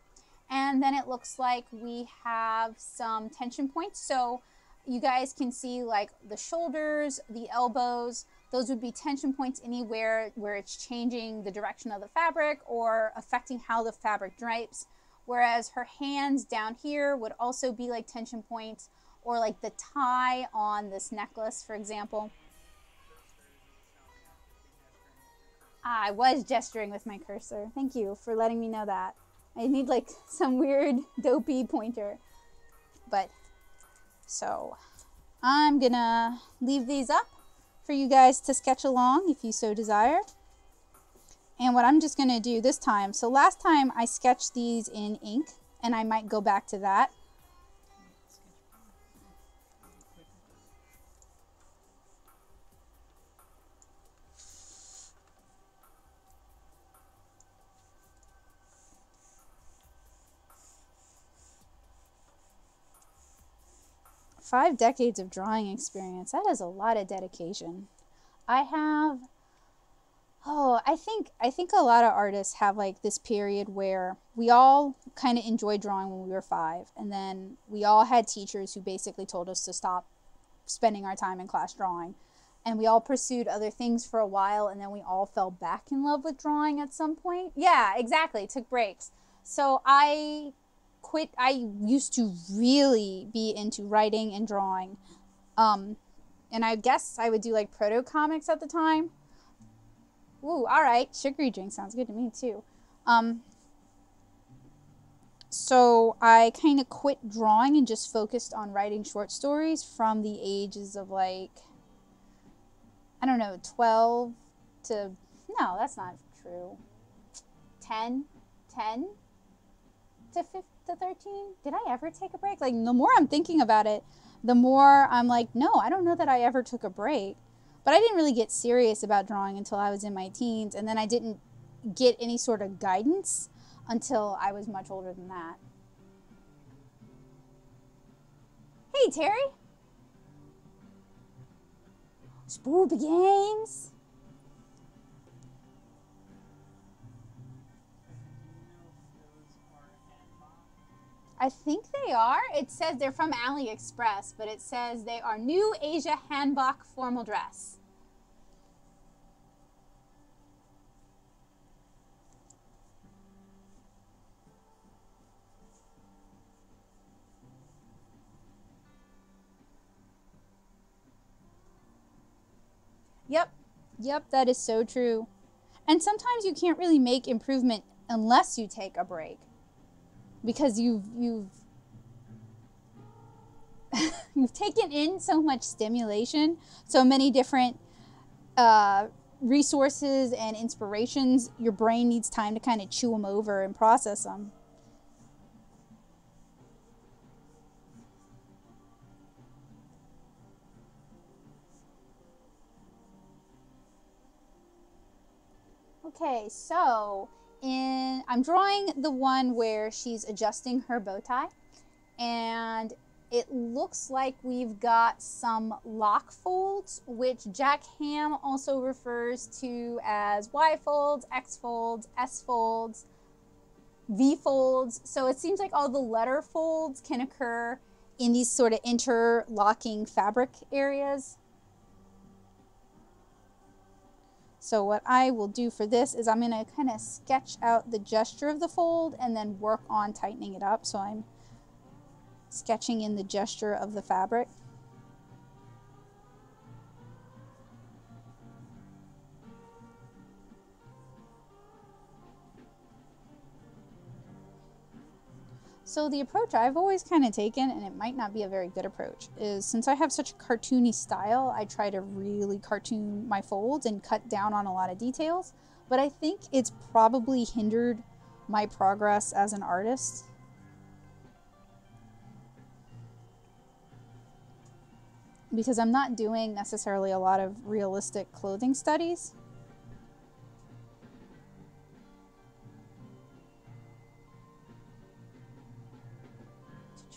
And then it looks like we have some tension points. So you guys can see like the shoulders, the elbows, those would be tension points anywhere where it's changing the direction of the fabric or affecting how the fabric drapes. Whereas her hands down here would also be like tension points, or like the tie on this necklace, for example. I was gesturing with my cursor. Thank you for letting me know that. I need like some weird dopey pointer. But, so, I'm gonna leave these up for you guys to sketch along if you so desire. And what I'm just gonna do this time, so last time I sketched these in ink, and I might go back to that. 5 decades of drawing experience. That is a lot of dedication. I have, I think a lot of artists have like this period where we all kind of enjoyed drawing when we were 5, and then we all had teachers who basically told us to stop spending our time in class drawing, and we all pursued other things for a while, and then we all fell back in love with drawing at some point. Yeah, exactly. Took breaks. So I quit. I used to really be into writing and drawing, and I guess I would do like proto comics at the time. Ooh, all right, sugary drink sounds good to me too. So I kind of quit drawing and just focused on writing short stories from the ages of like, I don't know, 12 to, no, that's not true, 10 to 13. Did I ever take a break? Like, the more I'm thinking about it, the more I'm like, no, I don't know that I ever took a break. But I didn't really get serious about drawing until I was in my teens, and then I didn't get any sort of guidance until I was much older than that. Hey, Terry. Spooky games. I think they are. It says they're from AliExpress, but it says they are new Asia hanbok formal dress. Yep, that is so true. And sometimes you can't really make improvement unless you take a break, because you've you've taken in so much stimulation, so many different resources and inspirations. Your brain needs time to kind of chew them over and process them. Okay, so I'm drawing the one where she's adjusting her bow tie, and it looks like we've got some lock folds, which Jack Ham also refers to as Y folds, X folds, S folds. V folds. So it seems like all the letter folds can occur in these sort of interlocking fabric areas. So what I will do for this is I'm going to kind of sketch out the gesture of the fold and then work on tightening it up. So I'm sketching in the gesture of the fabric. So the approach I've always kind of taken, and it might not be a very good approach, is since I have such a cartoony style, I try to really cartoon my folds and cut down on a lot of details. But I think it's probably hindered my progress as an artist. Because I'm not doing necessarily a lot of realistic clothing studies.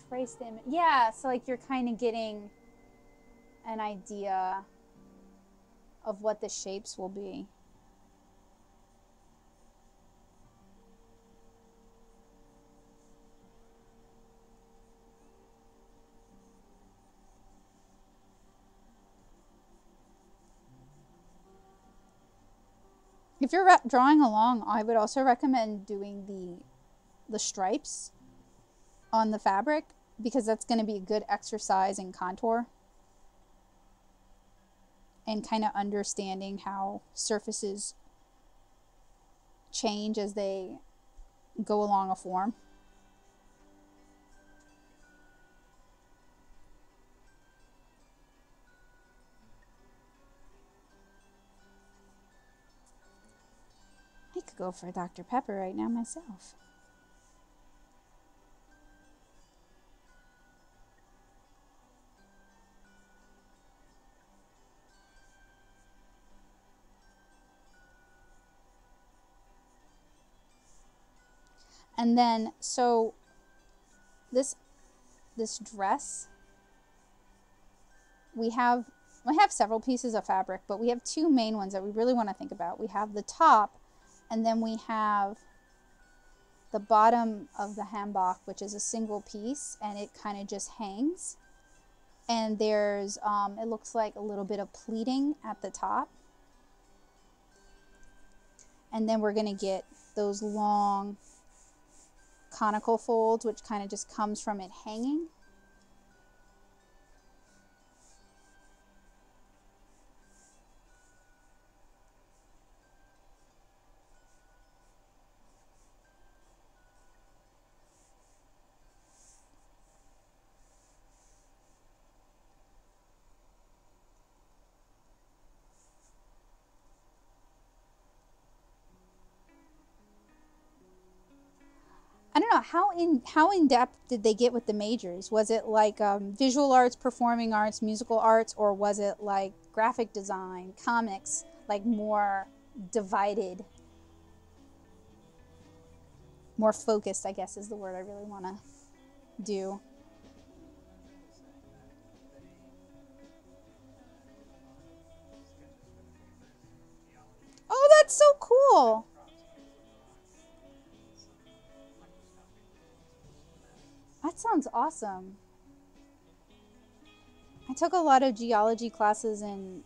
Trace the image. Yeah, so like you're kind of getting an idea of what the shapes will be. If you're drawing along, I would also recommend doing the stripes on the fabric, because that's going to be a good exercise in contour and kind of understanding how surfaces change as they go along a form. I could go for Dr. Pepper right now myself. And then, so this dress, we have several pieces of fabric, but we have two main ones that we really want to think about. We have the top, and then we have the bottom of the hanbok, which is a single piece, and it kind of just hangs. And there's, it looks like a little bit of pleating at the top. And then we're going to get those long conical folds, which kind of just comes from it hanging. I don't know, how in depth did they get with the majors? Was it like visual arts, performing arts, musical arts, or was it like graphic design, comics, like more divided, more focused, I guess is the word I really want to do. Oh, that's so cool. That sounds awesome. I took a lot of geology classes in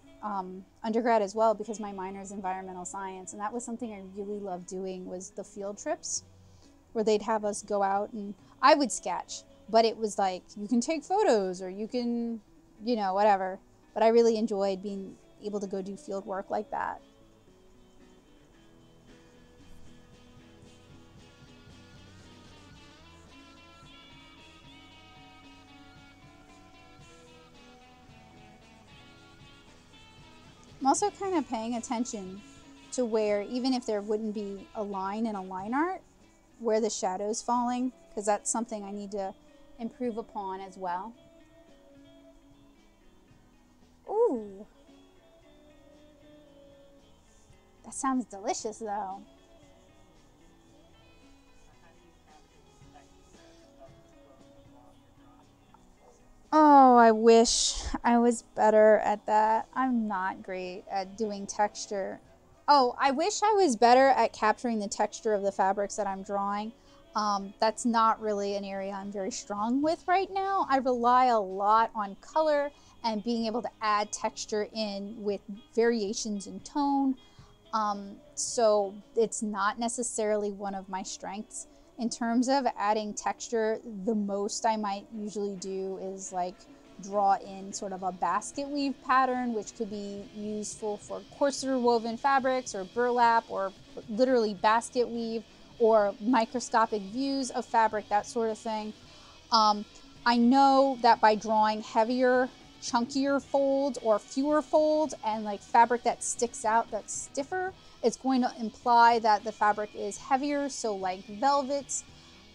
undergrad as well, because my minor is environmental science, and that was something I really loved doing, was the field trips where they'd have us go out, and I would sketch, but it was like you can take photos or you can, you know, whatever. But I really enjoyed being able to go do field work like that. I'm also kind of paying attention to where, even if there wouldn't be a line in a line art, where the shadow's falling, because that's something I need to improve upon as well. Ooh. That sounds delicious though. Oh, I wish I was better at that. I'm not great at doing texture. Oh, I wish I was better at capturing the texture of the fabrics that I'm drawing. That's not really an area I'm very strong with right now. I rely a lot on color and being able to add texture in with variations in tone. So it's not necessarily one of my strengths. In terms of adding texture, the most I might usually do is like draw in sort of a basket weave pattern, which could be useful for coarser woven fabrics or burlap or literally basket weave or microscopic views of fabric, that sort of thing. I know that by drawing heavier, chunkier folds or fewer folds and like fabric that sticks out, that's stiffer, it's going to imply that the fabric is heavier, so like velvets.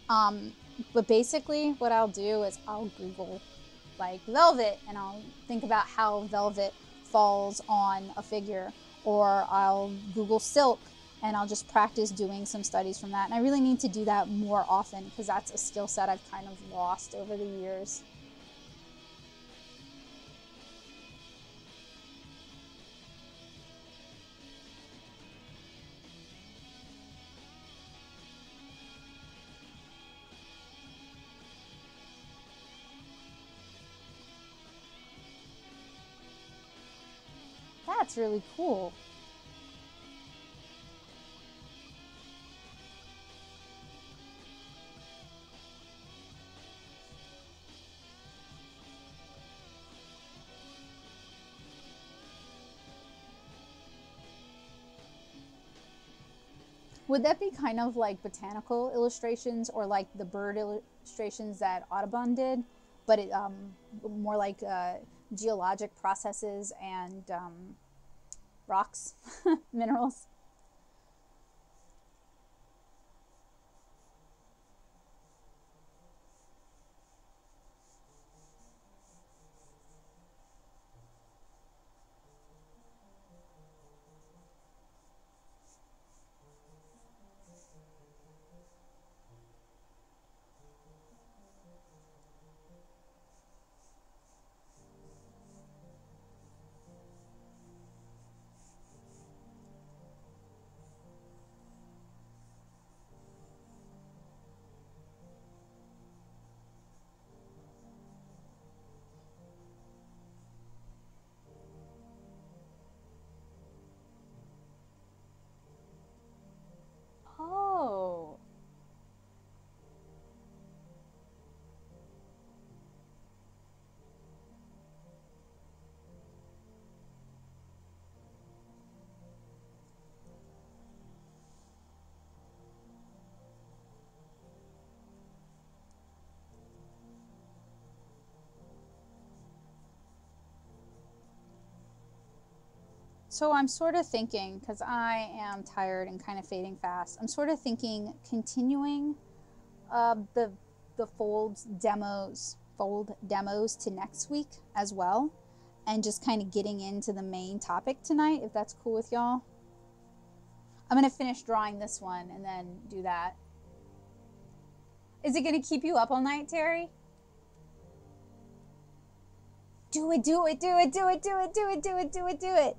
But basically what I'll do is I'll Google like velvet and I'll think about how velvet falls on a figure, or I'll Google silk and I'll just practice doing some studies from that. And I really need to do that more often because that's a skill set I've kind of lost over the years. That's really cool. Would that be kind of like botanical illustrations or like the bird illustrations that Audubon did, but it more like geologic processes and rocks, minerals? Oh, so I'm sort of thinking, because I am tired and kind of fading fast, I'm sort of thinking continuing the fold demos to next week as well, and just kind of getting into the main topic tonight, if that's cool with y'all. I'm gonna finish drawing this one and then do that. Is it gonna keep you up all night, Terry? Do it, do it, do it, do it, do it, do it, do it, do it, do it.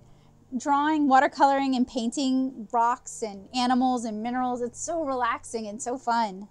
Drawing, watercoloring, and painting rocks and animals and minerals, it's so relaxing and so fun.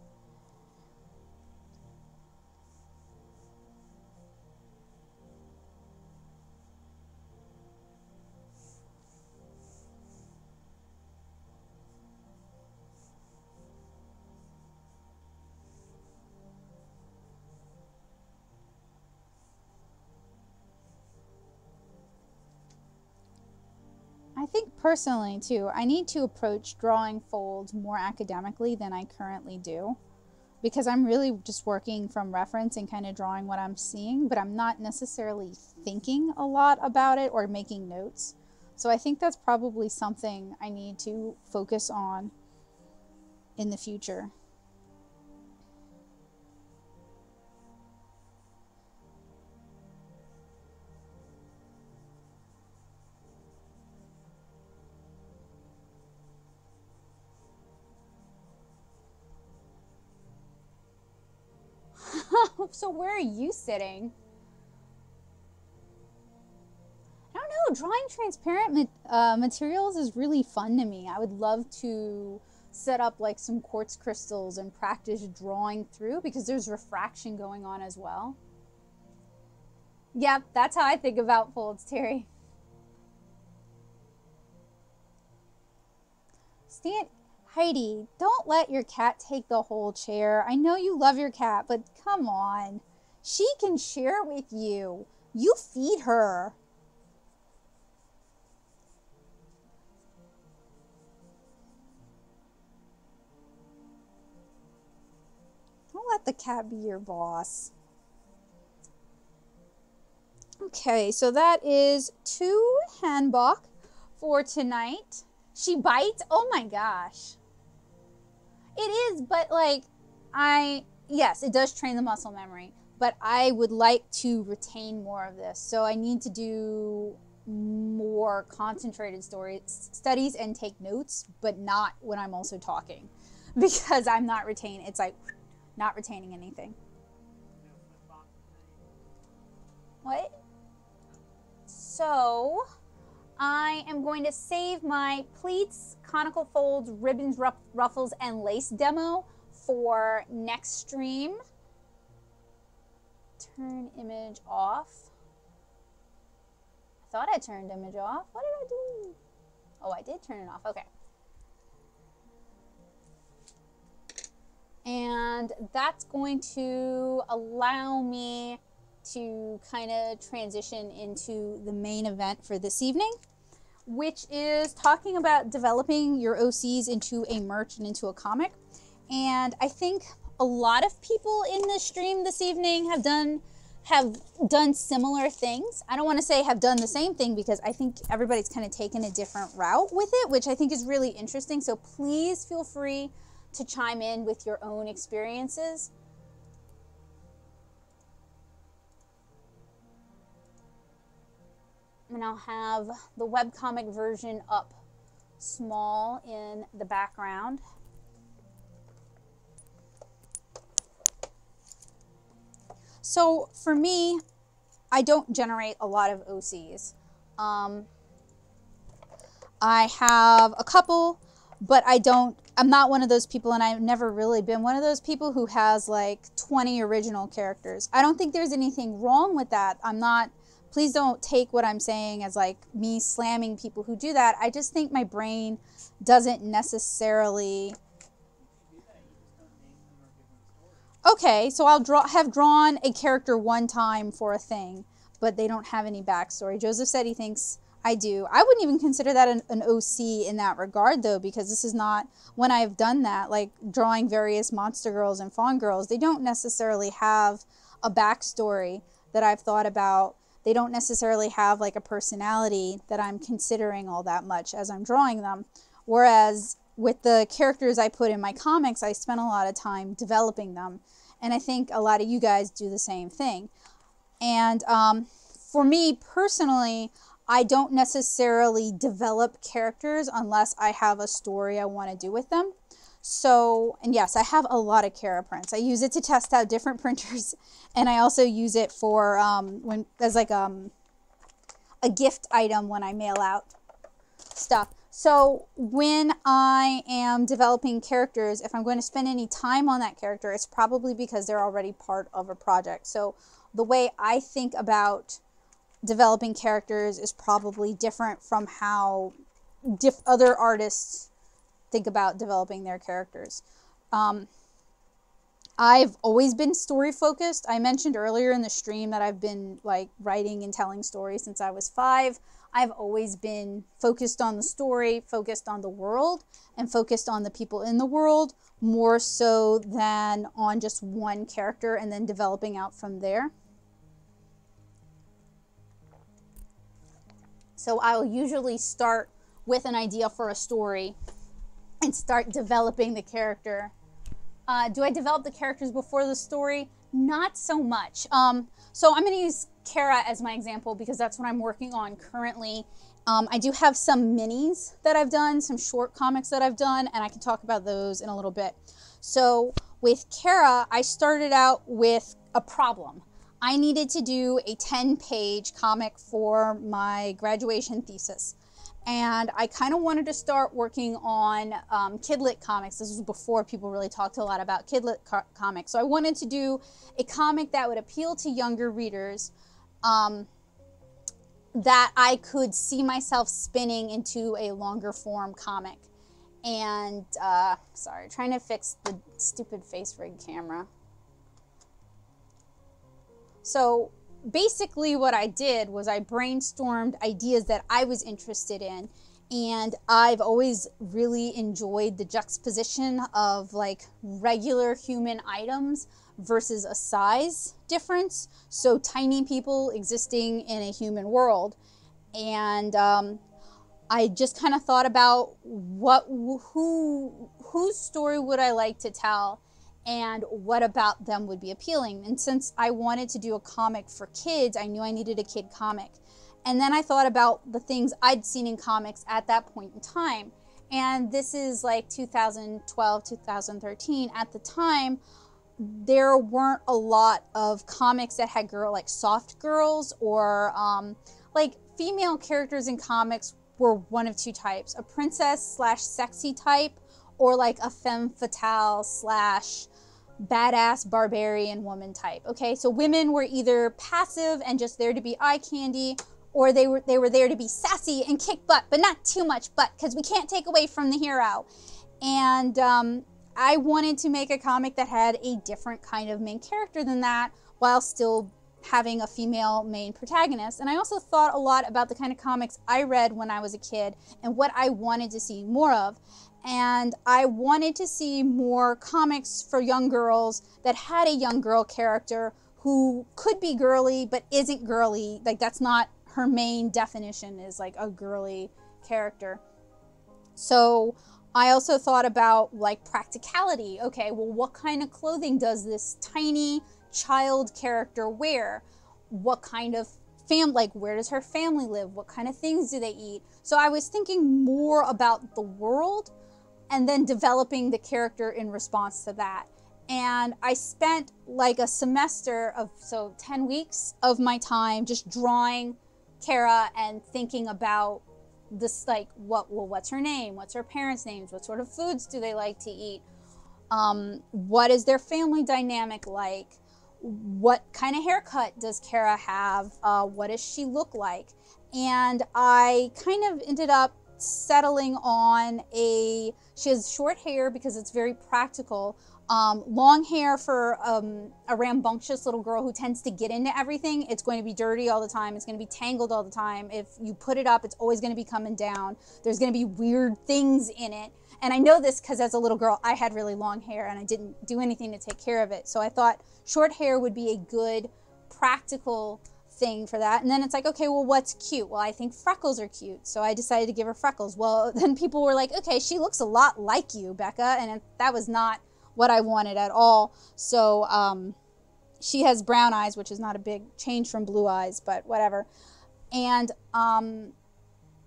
I think personally too, I need to approach drawing folds more academically than I currently do, because I'm really just working from reference and kind of drawing what I'm seeing, but I'm not necessarily thinking a lot about it or making notes. So I think that's probably something I need to focus on in the future. So where are you sitting? I don't know. Drawing transparent materials is really fun to me. I would love to set up like some quartz crystals and practice drawing through, because there's refraction going on as well. Yep, that's how I think about folds, Terry. Heidi, don't let your cat take the whole chair. I know you love your cat, but come on. She can share with you. You feed her. Don't let the cat be your boss. Okay, so that is 2 Hanbok for tonight. She bites? Oh my gosh. It is, but like, yes, it does train the muscle memory, but I would like to retain more of this. So I need to do more concentrated studies and take notes, but not when I'm also talking, because I'm not retaining. It's like not retaining anything. What? So I am going to save my pleats, conical folds, ribbons, ruffles, and lace demo for next stream. Turn image off. I thought I turned image off. What did I do? Oh, I did turn it off. Okay. And that's going to allow me to kind of transition into the main event for this evening, which is talking about developing your OCs into a merch and into a comic. And I think a lot of people in the stream this evening have done similar things. I don't want to say have done the same thing, because I think everybody's kind of taken a different route with it, which I think is really interesting. So please feel free to chime in with your own experiences. And I'll have the webcomic version up small in the background. So for me, I don't generate a lot of OCs. I have a couple, but I'm not one of those people, and I've never really been one of those people who has like 20 original characters. I don't think there's anything wrong with that. Please don't take what I'm saying as like me slamming people who do that. I just think my brain doesn't necessarily. Okay, so I'll have drawn a character one time for a thing, but they don't have any backstory. Joseph said he thinks I do. I wouldn't even consider that an OC in that regard, though, because this is not, when I've done that, like drawing various monster girls and fawn girls, they don't necessarily have a backstory that I've thought about. They don't necessarily have like a personality that I'm considering all that much as I'm drawing them. Whereas with the characters I put in my comics, I spent a lot of time developing them. And I think a lot of you guys do the same thing. And for me personally, I don't necessarily develop characters unless I have a story I want to do with them. So, and yes, I have a lot of Cara prints. I use it to test out different printers, and I also use it for as like a gift item when I mail out stuff. So when I am developing characters, if I'm going to spend any time on that character, it's probably because they're already part of a project. So the way I think about developing characters is probably different from how other artists think about developing their characters. I've always been story focused. I mentioned earlier in the stream that I've been like writing and telling stories since I was 5. I've always been focused on the story, focused on the world, and focused on the people in the world, more so than on just one character and then developing out from there. So I'll usually start with an idea for a story and start developing the character. Do I develop the characters before the story? Not so much. So I'm going to use Cara as my example because that's what I'm working on currently. I do have some minis that I've done, some short comics that I've done, and I can talk about those in a little bit. So with Cara, I started out with a problem. I needed to do a 10-page comic for my graduation thesis. And I kind of wanted to start working on kidlit comics. This was before people really talked a lot about kidlit comics. So I wanted to do a comic that would appeal to younger readers, that I could see myself spinning into a longer form comic. And, sorry, trying to fix the stupid face rig camera. So basically what I did was I brainstormed ideas that I was interested in, and I've always really enjoyed the juxtaposition of like regular human items versus a size difference. So tiny people existing in a human world. And I just kind of thought about whose story would I like to tell, and what about them would be appealing. And since I wanted to do a comic for kids, I knew I needed a kid comic. And then I thought about the things I'd seen in comics at that point in time. And this is like 2012, 2013. At the time, there weren't a lot of comics that had like soft girls, or like female characters in comics were one of two types: a princess / sexy type, or like a femme fatale / badass barbarian woman type. Okay, so women were either passive and just there to be eye candy, or they were there to be sassy and kick butt, but not too much butt, because we can't take away from the hero. And I wanted to make a comic that had a different kind of main character than that, while still having a female main protagonist. And I also thought a lot about the kind of comics I read when I was a kid and what I wanted to see more of. And I wanted to see more comics for young girls that had a young girl character who could be girly but isn't girly. Like, that's not her main definition, is like a girly character. So I also thought about like practicality. Okay, well, what kind of clothing does this tiny child character wear? What kind of like, where does her family live? What kind of things do they eat? So I was thinking more about the world, and then developing the character in response to that. And I spent like a semester of, so 10 weeks of my time just drawing Kara and thinking about this, like, what's her name? What's her parents' names? What sort of foods do they like to eat? What is their family dynamic like? What kind of haircut does Kara have? What does she look like? And I kind of ended up settling on she has short hair because it's very practical, long hair for a rambunctious little girl who tends to get into everything. It's going to be dirty all the time. It's going to be tangled all the time. If you put it up, it's always going to be coming down. There's going to be weird things in it. And I know this because as a little girl, I had really long hair and I didn't do anything to take care of it. So I thought short hair would be a good practical thing for that. And then it's like, okay, well, what's cute? Well, I think freckles are cute, so I decided to give her freckles. Well, then people were like, okay, she looks a lot like you, Becca, and that was not what I wanted at all. So she has brown eyes, which is not a big change from blue eyes, but whatever. And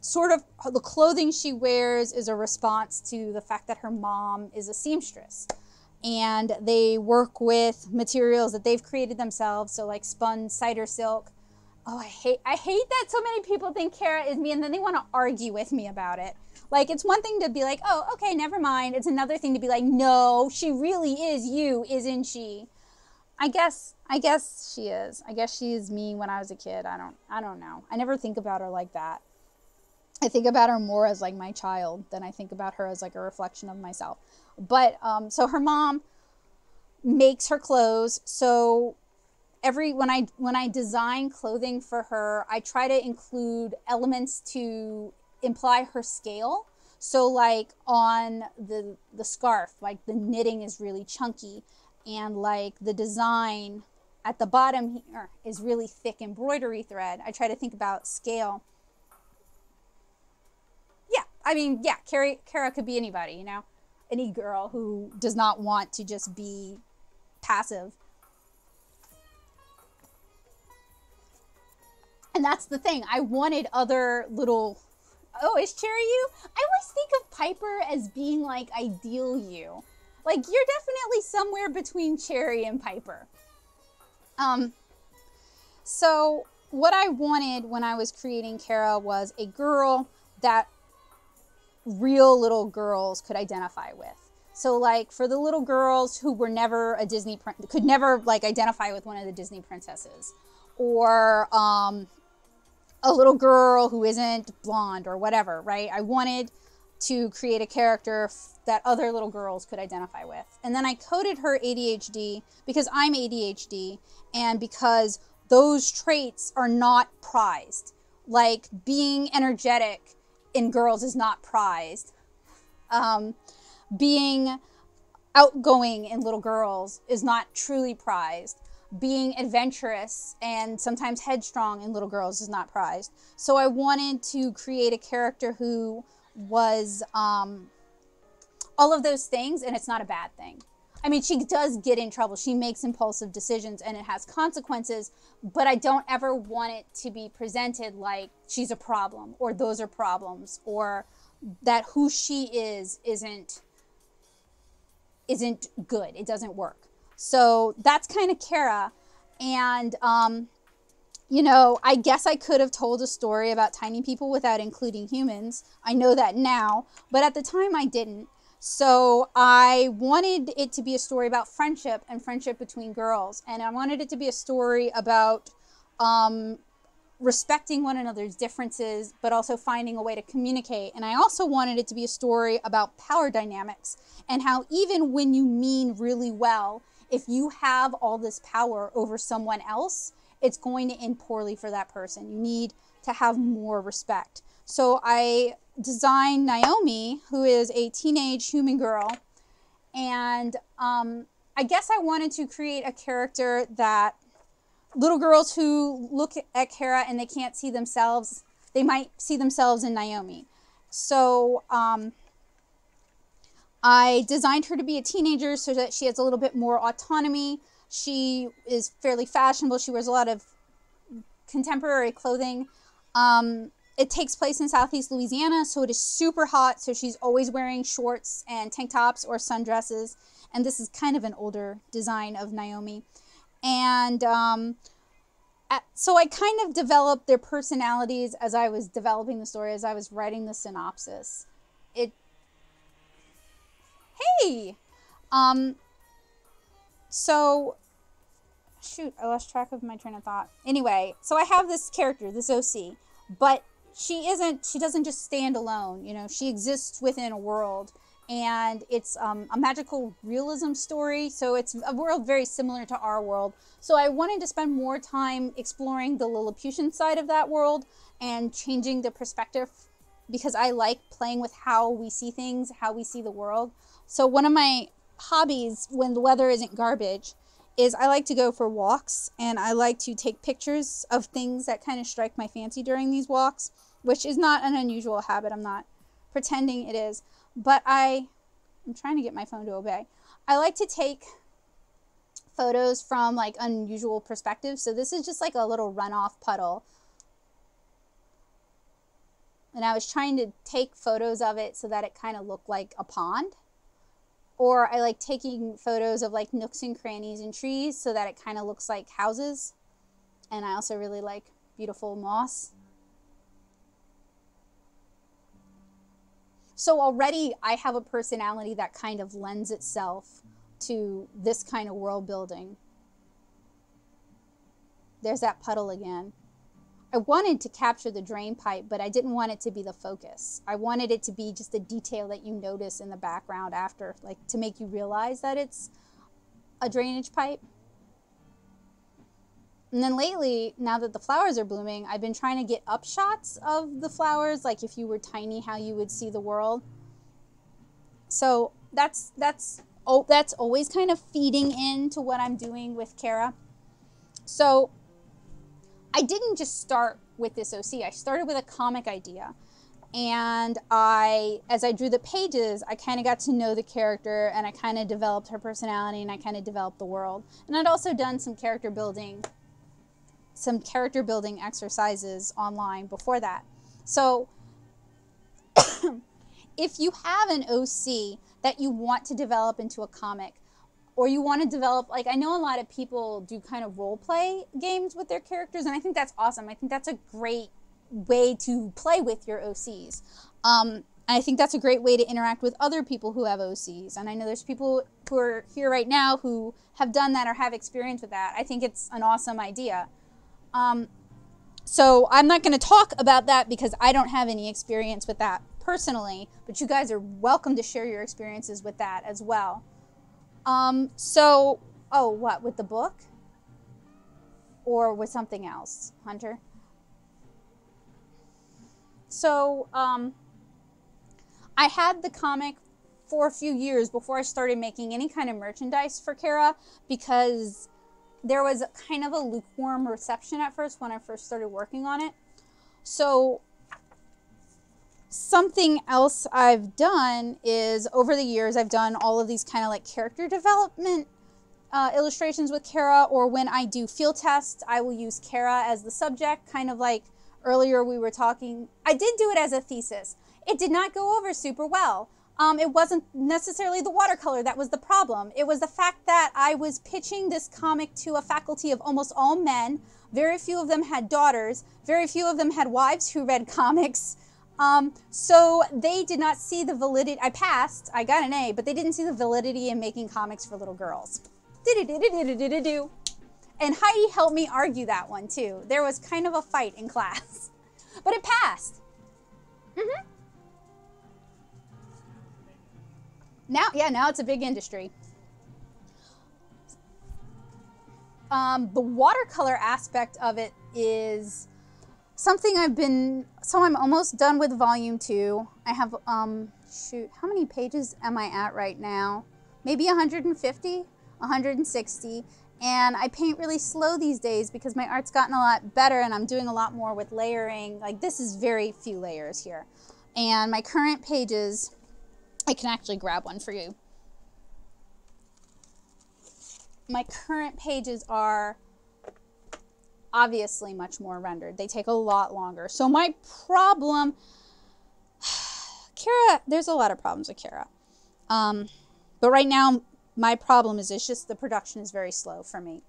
sort of the clothing she wears is a response to the fact that her mom is a seamstress, and they work with materials that they've created themselves, so like spun cider silk. Oh, I hate that so many people think Kara is me, and then they want to argue with me about it. Like, it's one thing to be like, oh, okay, never mind. It's another thing to be like, no, she really is you, isn't she? I guess she is. I guess she is me when I was a kid. I don't know. I never think about her like that. I think about her more as like my child than I think about her as like a reflection of myself. But so her mom makes her clothes. So when I design clothing for her, I try to include elements to imply her scale. So like on the scarf, like the knitting is really chunky, and like the design at the bottom here is really thick embroidery thread. I try to think about scale. Yeah, I mean, yeah, Kara could be anybody, you know, any girl who does not want to just be passive. And that's the thing. I wanted other little... Oh, is Cherry you? I always think of Piper as being like ideal you. Like, you're definitely somewhere between Cherry and Piper. So what I wanted when I was creating Kara was a girl that real little girls could identify with. So like for the little girls who were never a Disney, could never like identify with one of the Disney princesses, or a little girl who isn't blonde or whatever, right? I wanted to create a character that other little girls could identify with. And then I coded her ADHD because I'm ADHD and because those traits are not prized. Like being energetic in girls is not prized. Being outgoing in little girls is not truly prized. Being adventurous and sometimes headstrong in little girls is not prized. So I wanted to create a character who was all of those things, and it's not a bad thing. I mean, she does get in trouble. She makes impulsive decisions and it has consequences, but I don't ever want it to be presented like she's a problem or those are problems or that who she is isn't good. It doesn't work. So that's kind of Kara. And, you know, I guess I could have told a story about tiny people without including humans. I know that now, but at the time I didn't. So I wanted it to be a story about friendship and friendship between girls. And I wanted it to be a story about respecting one another's differences, but also finding a way to communicate. And I also wanted it to be a story about power dynamics and how even when you mean really well, if you have all this power over someone else, it's going to end poorly for that person. You need to have more respect. So I designed Naomi, who is a teenage human girl. And I guess I wanted to create a character that little girls who look at Kara and they can't see themselves, they might see themselves in Naomi. So I designed her to be a teenager so that she has a little bit more autonomy. She is fairly fashionable. She wears a lot of contemporary clothing. It takes place in Southeast Louisiana, so it is super hot. So she's always wearing shorts and tank tops or sundresses. And this is kind of an older design of Naomi. And so I kind of developed their personalities as I was developing the story, as I was writing the synopsis. Hey! So, shoot, I lost track of my train of thought. Anyway, so I have this character, this OC, but she doesn't just stand alone, you know, she exists within a world, and it's a magical realism story, so it's a world very similar to our world. So I wanted to spend more time exploring the Lilliputian side of that world and changing the perspective, because I like playing with how we see things, how we see the world. So one of my hobbies when the weather isn't garbage is I like to go for walks, and I like to take pictures of things that kind of strike my fancy during these walks, which is not an unusual habit. I'm not pretending it is, but I'm trying to get my phone to obey. I like to take photos from like unusual perspectives. So this is just like a little runoff puddle. And I was trying to take photos of it so that it kind of looked like a pond. Or I like taking photos of like nooks and crannies and trees so that it kind of looks like houses. And I also really like beautiful moss. So already I have a personality that kind of lends itself to this kind of world building. There's that puddle again. I wanted to capture the drain pipe, but I didn't want it to be the focus. I wanted it to be just a detail that you notice in the background after, like to make you realize that it's a drainage pipe. And then lately, now that the flowers are blooming, I've been trying to get up shots of the flowers, like if you were tiny, how you would see the world. So that's always kind of feeding into what I'm doing with Kara. So I didn't just start with this OC. I started with a comic idea. And as I drew the pages, I kind of got to know the character, and I kind of developed her personality, and I kind of developed the world. And I'd also done some character building exercises online before that. So if you have an OC that you want to develop into a comic, or you want to develop, like I know a lot of people do kind of role play games with their characters, and I think that's awesome. I think that's a great way to play with your OCs. I think that's a great way to interact with other people who have OCs. And I know there's people who are here right now who have done that or have experience with that. I think it's an awesome idea. So I'm not going to talk about that because I don't have any experience with that personally, but you guys are welcome to share your experiences with that as well. Oh, what, with the book? Or with something else, Hunter? So, I had the comic for a few years before I started making any kind of merchandise for Kara because there was kind of a lukewarm reception at first when I first started working on it. So something else I've done is over the years I've done all of these kind of like character development illustrations with Kara, or when I do field tests I will use Kara as the subject, kind of like earlier we were talking. I did do it as a thesis. It did not go over super well. It wasn't necessarily the watercolor that was the problem. It was the fact that I was pitching this comic to a faculty of almost all men. Very few of them had daughters. Very few of them had wives who read comics. So they did not see the validity. I passed, I got an A, but they didn't see the validity in making comics for little girls. And Heidi helped me argue that one too. There was kind of a fight in class, but it passed. Now it's a big industry. The watercolor aspect of it is something I'm almost done with volume 2. I have, shoot, how many pages am I at right now? Maybe 150, 160. And I paint really slow these days because my art's gotten a lot better and I'm doing a lot more with layering. Like, this is very few layers here. And my current pages, I can actually grab one for you. My current pages are obviously much more rendered. They take a lot longer. So my problem, Kara, there's a lot of problems with Kara. But right now, my problem is it's just the production is very slow for me.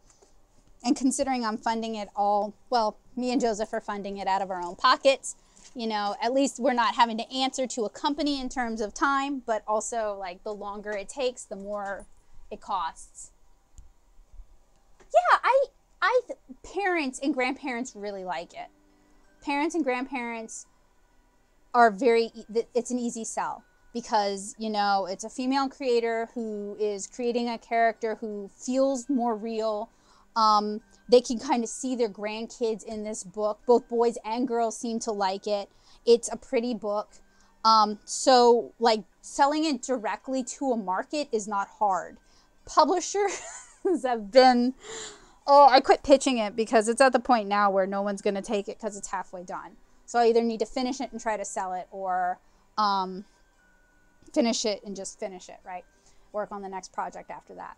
And considering I'm funding it all, well, me and Joseph are funding it out of our own pockets. You know, at least we're not having to answer to a company in terms of time, but also like the longer it takes, the more it costs. Yeah, parents and grandparents really like it. Parents and grandparents are it's an easy sell because, you know, it's a female creator who is creating a character who feels more real. They can kind of see their grandkids in this book. Both boys and girls seem to like it. It's a pretty book. So like selling it directly to a market is not hard. Publishers have been, I quit pitching it because it's at the point now where no one's going to take it because it's halfway done. So I either need to finish it and try to sell it, or finish it and just finish it, right? Work on the next project after that.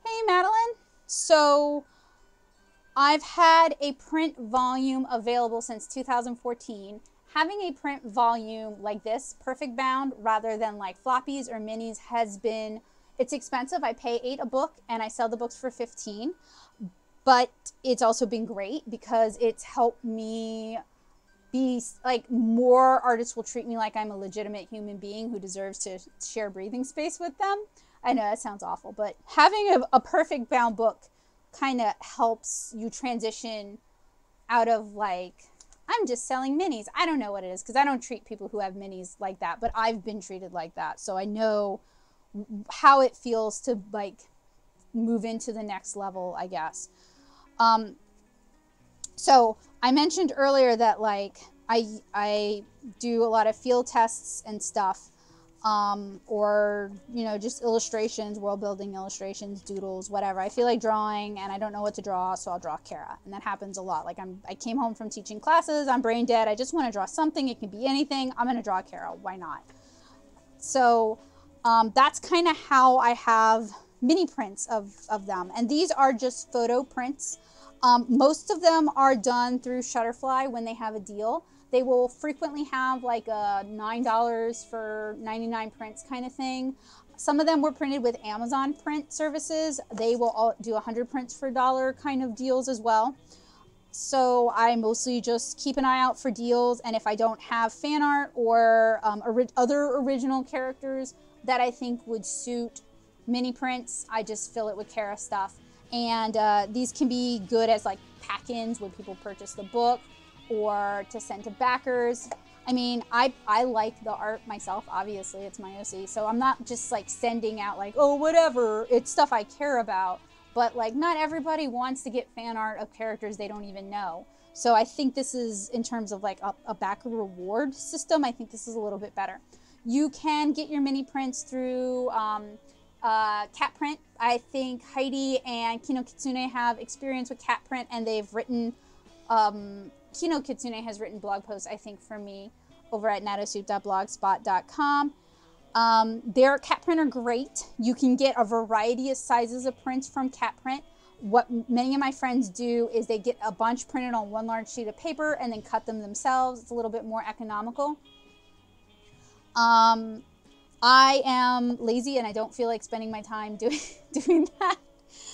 Hey, Madeline. So I've had a print volume available since 2014. Having a print volume like this, perfect bound, rather than like floppies or minis has been, it's expensive. I pay $8 a book and I sell the books for $15. But it's also been great because it's helped me be like, more artists will treat me like I'm a legitimate human being who deserves to share breathing space with them. I know that sounds awful, but having a perfect bound book kind of helps you transition out of like, I'm just selling minis. I don't know what it is because I don't treat people who have minis like that, but I've been treated like that. So I know how it feels to like move into the next level, I guess. So I mentioned earlier that like I do a lot of field tests and stuff, or, you know, just illustrations, world building illustrations, doodles, whatever. I feel like drawing and I don't know what to draw, so I'll draw Kara. And that happens a lot. Like I came home from teaching classes, I'm brain dead, I just want to draw something. It can be anything. I'm going to draw Kara. Why not? So that's kind of how I have mini prints of them. And these are just photo prints. Most of them are done through Shutterfly when they have a deal. They will frequently have like a $9 for 99 prints kind of thing. Some of them were printed with Amazon print services. They will all do 100 prints for $1 kind of deals as well. So I mostly just keep an eye out for deals, and if I don't have fan art or other original characters that I think would suit mini prints, I just fill it with Kara stuff. And these can be good as like pack-ins when people purchase the book, or to send to backers. I mean, I like the art myself, obviously, it's my OC, so I'm not just like sending out like, oh, whatever, it's stuff I care about. But like, not everybody wants to get fan art of characters they don't even know. So I think this is, in terms of like a backer reward system, I think this is a little bit better. You can get your mini prints through Cat Print. I think Heidi and Kino Kitsune have experience with Cat Print, and they've written, Kino Kitsune has written blog posts, I think, for me over at natasuit.blogspot.com. Their cat print are great. You can get a variety of sizes of prints from Cat Print. What many of my friends do is they get a bunch printed on one large sheet of paper and then cut them themselves. It's a little bit more economical. I am lazy and I don't feel like spending my time doing that,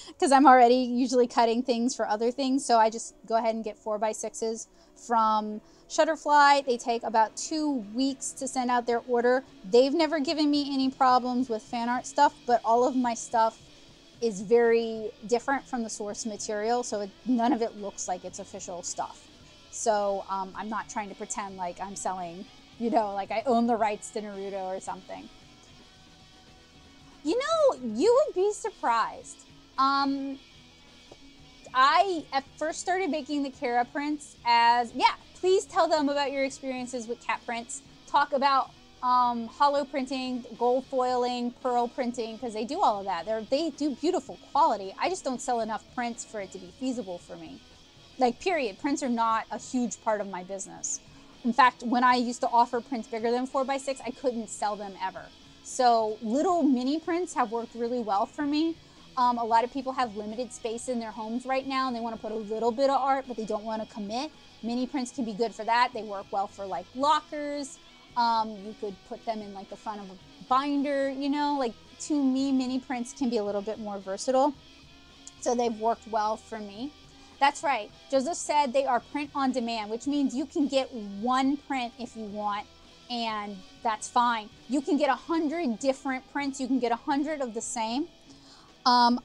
because I'm already usually cutting things for other things. So I just go ahead and get 4x6s from Shutterfly. They take about 2 weeks to send out their order. They've never given me any problems with fan art stuff, but all of my stuff is very different from the source material, so none of it looks like it's official stuff. So I'm not trying to pretend like I'm selling, you know, like I own the rights to Naruto or something. You know, you would be surprised. I at first started making the Kara prints as, yeah, please tell them about your experiences with cat prints. Talk about hollow printing, gold foiling, pearl printing, because they do all of that. They do beautiful quality. I just don't sell enough prints for it to be feasible for me. Like, period. Prints are not a huge part of my business. In fact, when I used to offer prints bigger than 4x6, I couldn't sell them ever. So little mini prints have worked really well for me. A lot of people have limited space in their homes right now, and they want to put a little bit of art, but they don't want to commit. Mini prints can be good for that. They work well for like lockers. You could put them in like the front of a binder, you know, like, to me, mini prints can be a little bit more versatile. So they've worked well for me. That's right. Joseph said they are print on demand, which means you can get one print if you want, and that's fine. You can get 100 different prints. You can get 100 of the same.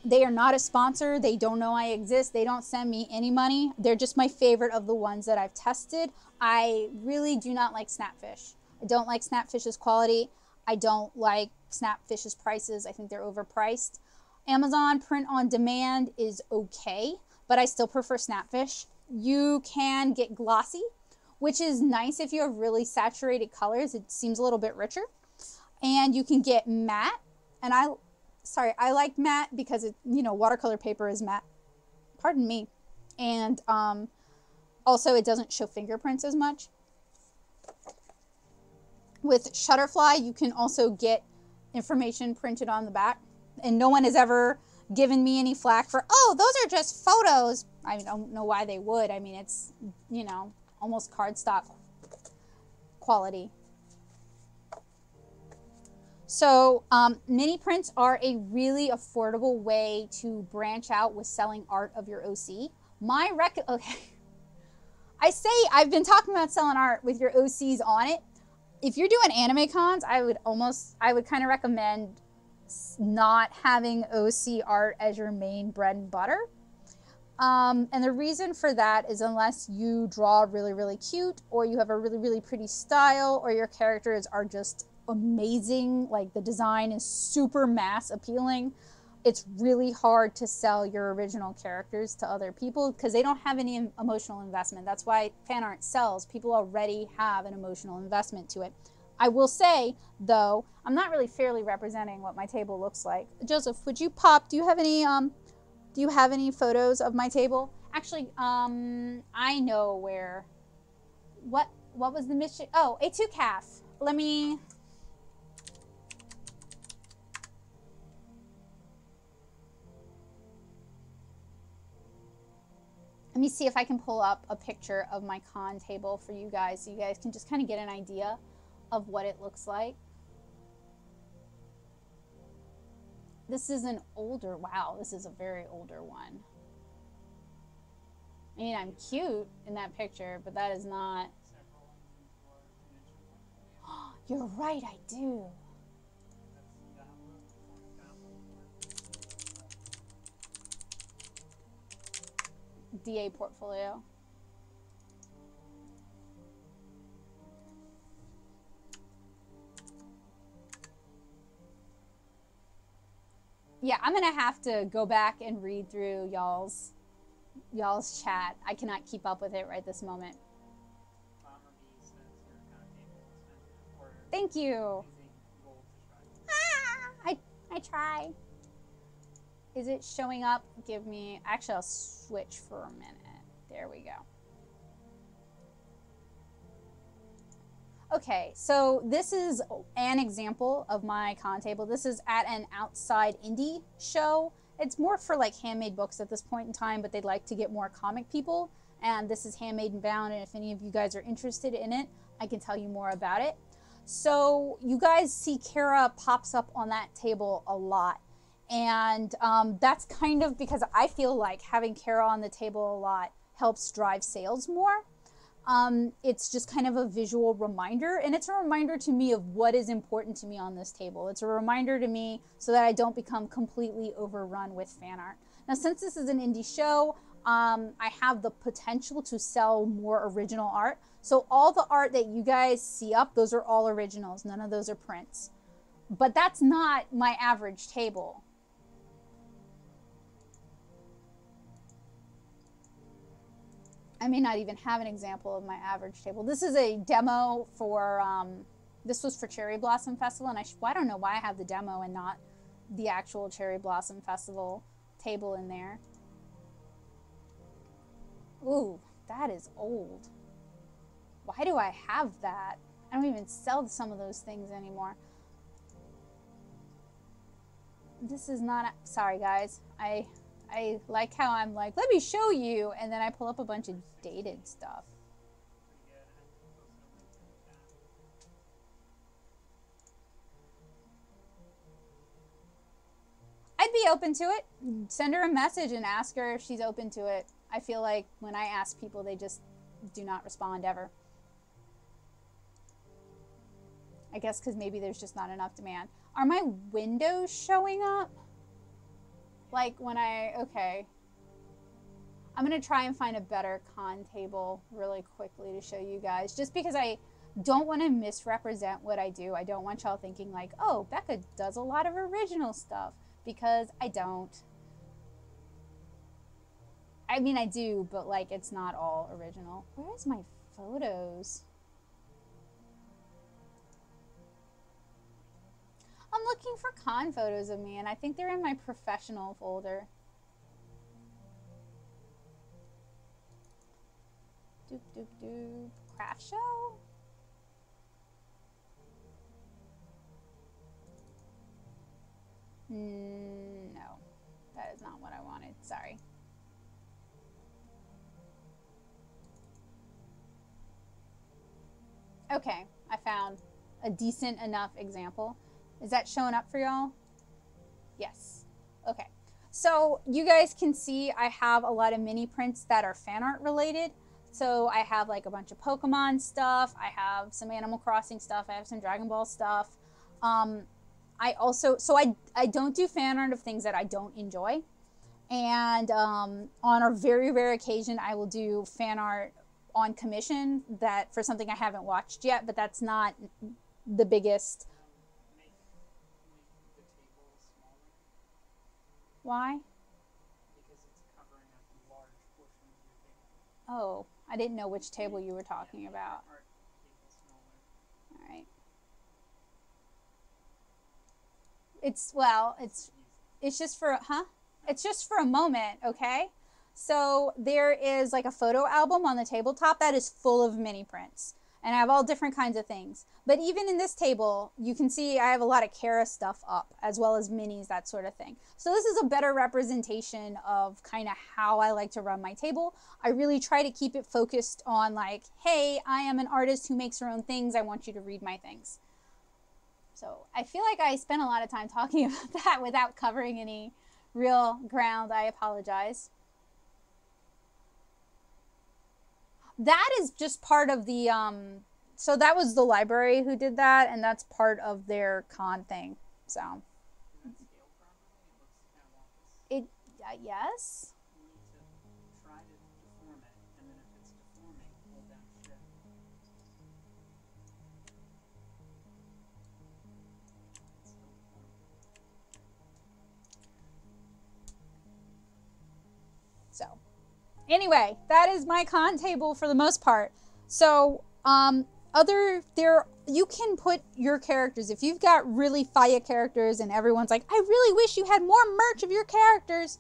They are not a sponsor. They don't know I exist. They don't send me any money. They're just my favorite of the ones that I've tested. I really do not like Snapfish. I don't like Snapfish's quality. I don't like Snapfish's prices. I think they're overpriced. Amazon print on demand is okay, but I still prefer Snapfish. You can get glossy, which is nice if you have really saturated colors. It seems a little bit richer. And you can get matte, and I like matte because it, you know, watercolor paper is matte. Pardon me. And also it doesn't show fingerprints as much. With Shutterfly, you can also get information printed on the back, and no one has ever given me any flack for, oh, those are just photos. I don't know why they would. I mean, it's, you know, almost cardstock quality. So mini prints are a really affordable way to branch out with selling art of your OC. Okay. I say I've been talking about selling art with your OCs on it. If you're doing anime cons, I would kind of recommend not having OC art as your main bread and butter. And the reason for that is, unless you draw really, really cute, or you have a really, really pretty style, or your characters are just amazing, like the design is super mass appealing, it's really hard to sell your original characters to other people because they don't have any emotional investment. That's why fan art sells. People already have an emotional investment to it. I will say, though, I'm not really fairly representing what my table looks like. Joseph, would you pop, do you have any photos of my table? Actually, I know where, what was the mission? Oh, A2 calf. Let me see if I can pull up a picture of my con table for you guys, so you guys can just kind of get an idea of what it looks like. This is an older, wow, this is a very older one. I mean, I'm cute in that picture, but that is not. Several in your convention portfolio. You're right, I do. That's that one, DA portfolio. Yeah, I'm gonna have to go back and read through y'all's chat. I cannot keep up with it right this moment. Bomber B says your table is expensive, or Thank you. is a goal to try. I try. Is it showing up? Give me. Actually, I'll switch for a minute. There we go. Okay, so this is an example of my con table. This is at an outside indie show. It's more for like handmade books at this point in time, but they'd like to get more comic people. And this is handmade and bound, and if any of you guys are interested in it, I can tell you more about it. So you guys see Kara pops up on that table a lot. And that's kind of because I feel like having Kara on the table a lot helps drive sales more. It's just kind of a visual reminder, and it's a reminder to me of what is important to me on this table. It's a reminder to me so that I don't become completely overrun with fan art. Now, since this is an indie show, I have the potential to sell more original art. So all the art that you guys see up, those are all originals. None of those are prints. But that's not my average table. I may not even have an example of my average table. This is a demo for, this was for Cherry Blossom Festival, and I don't know why I have the demo and not the actual Cherry Blossom Festival table in there. Ooh, that is old. Why do I have that? I don't even sell some of those things anymore. This is not, sorry guys. I like how I'm like, let me show you, and then I pull up a bunch of dated stuff. I'd be open to it. Send her a message and ask her if she's open to it. I feel like when I ask people, they just do not respond ever. I guess because maybe there's just not enough demand. Are my windows showing up? Like when okay. I'm gonna try and find a better con table really quickly to show you guys, just because I don't want to misrepresent what I do. I don't want y'all thinking like, oh, Becca does a lot of original stuff, because I don't. I mean, I do, but like it's not all original. Where's my photos? I'm looking for con photos of me, and I think they're in my professional folder. Doop, doop, doop. Craft show? No, that is not what I wanted. Sorry. Okay, I found a decent enough example. Is that showing up for y'all? Yes. Okay. So you guys can see I have a lot of mini prints that are fan art related. So I have like a bunch of Pokemon stuff. I have some Animal Crossing stuff. I have some Dragon Ball stuff. I also, so I don't do fan art of things that I don't enjoy. And on a very rare occasion, I will do fan art on commission that for something I haven't watched yet, but that's not the biggest. Why? Because it's covering up a large portion of your table. Oh, I didn't know which table you were talking about. All right. It's just for, It's just for a moment, okay? So there is like a photo album on the tabletop that is full of mini prints. And I have all different kinds of things. But even in this table, you can see I have a lot of Kara stuff up, as well as minis, that sort of thing. So this is a better representation of kind of how I like to run my table. I really try to keep it focused on like, hey, I am an artist who makes her own things. I want you to read my things. So I feel like I spent a lot of time talking about that without covering any real ground. I apologize. that is just part of the, so that was the library who did that, and that's part of their con thing. So Can that scale properly? It looks kind of wonky. it, yes. You need to try to deform it, and then if it's deforming, hold down shift. It's still deforming. So anyway, that is my con table for the most part. So you can put your characters, if you've got really fire characters and everyone's like, I really wish you had more merch of your characters,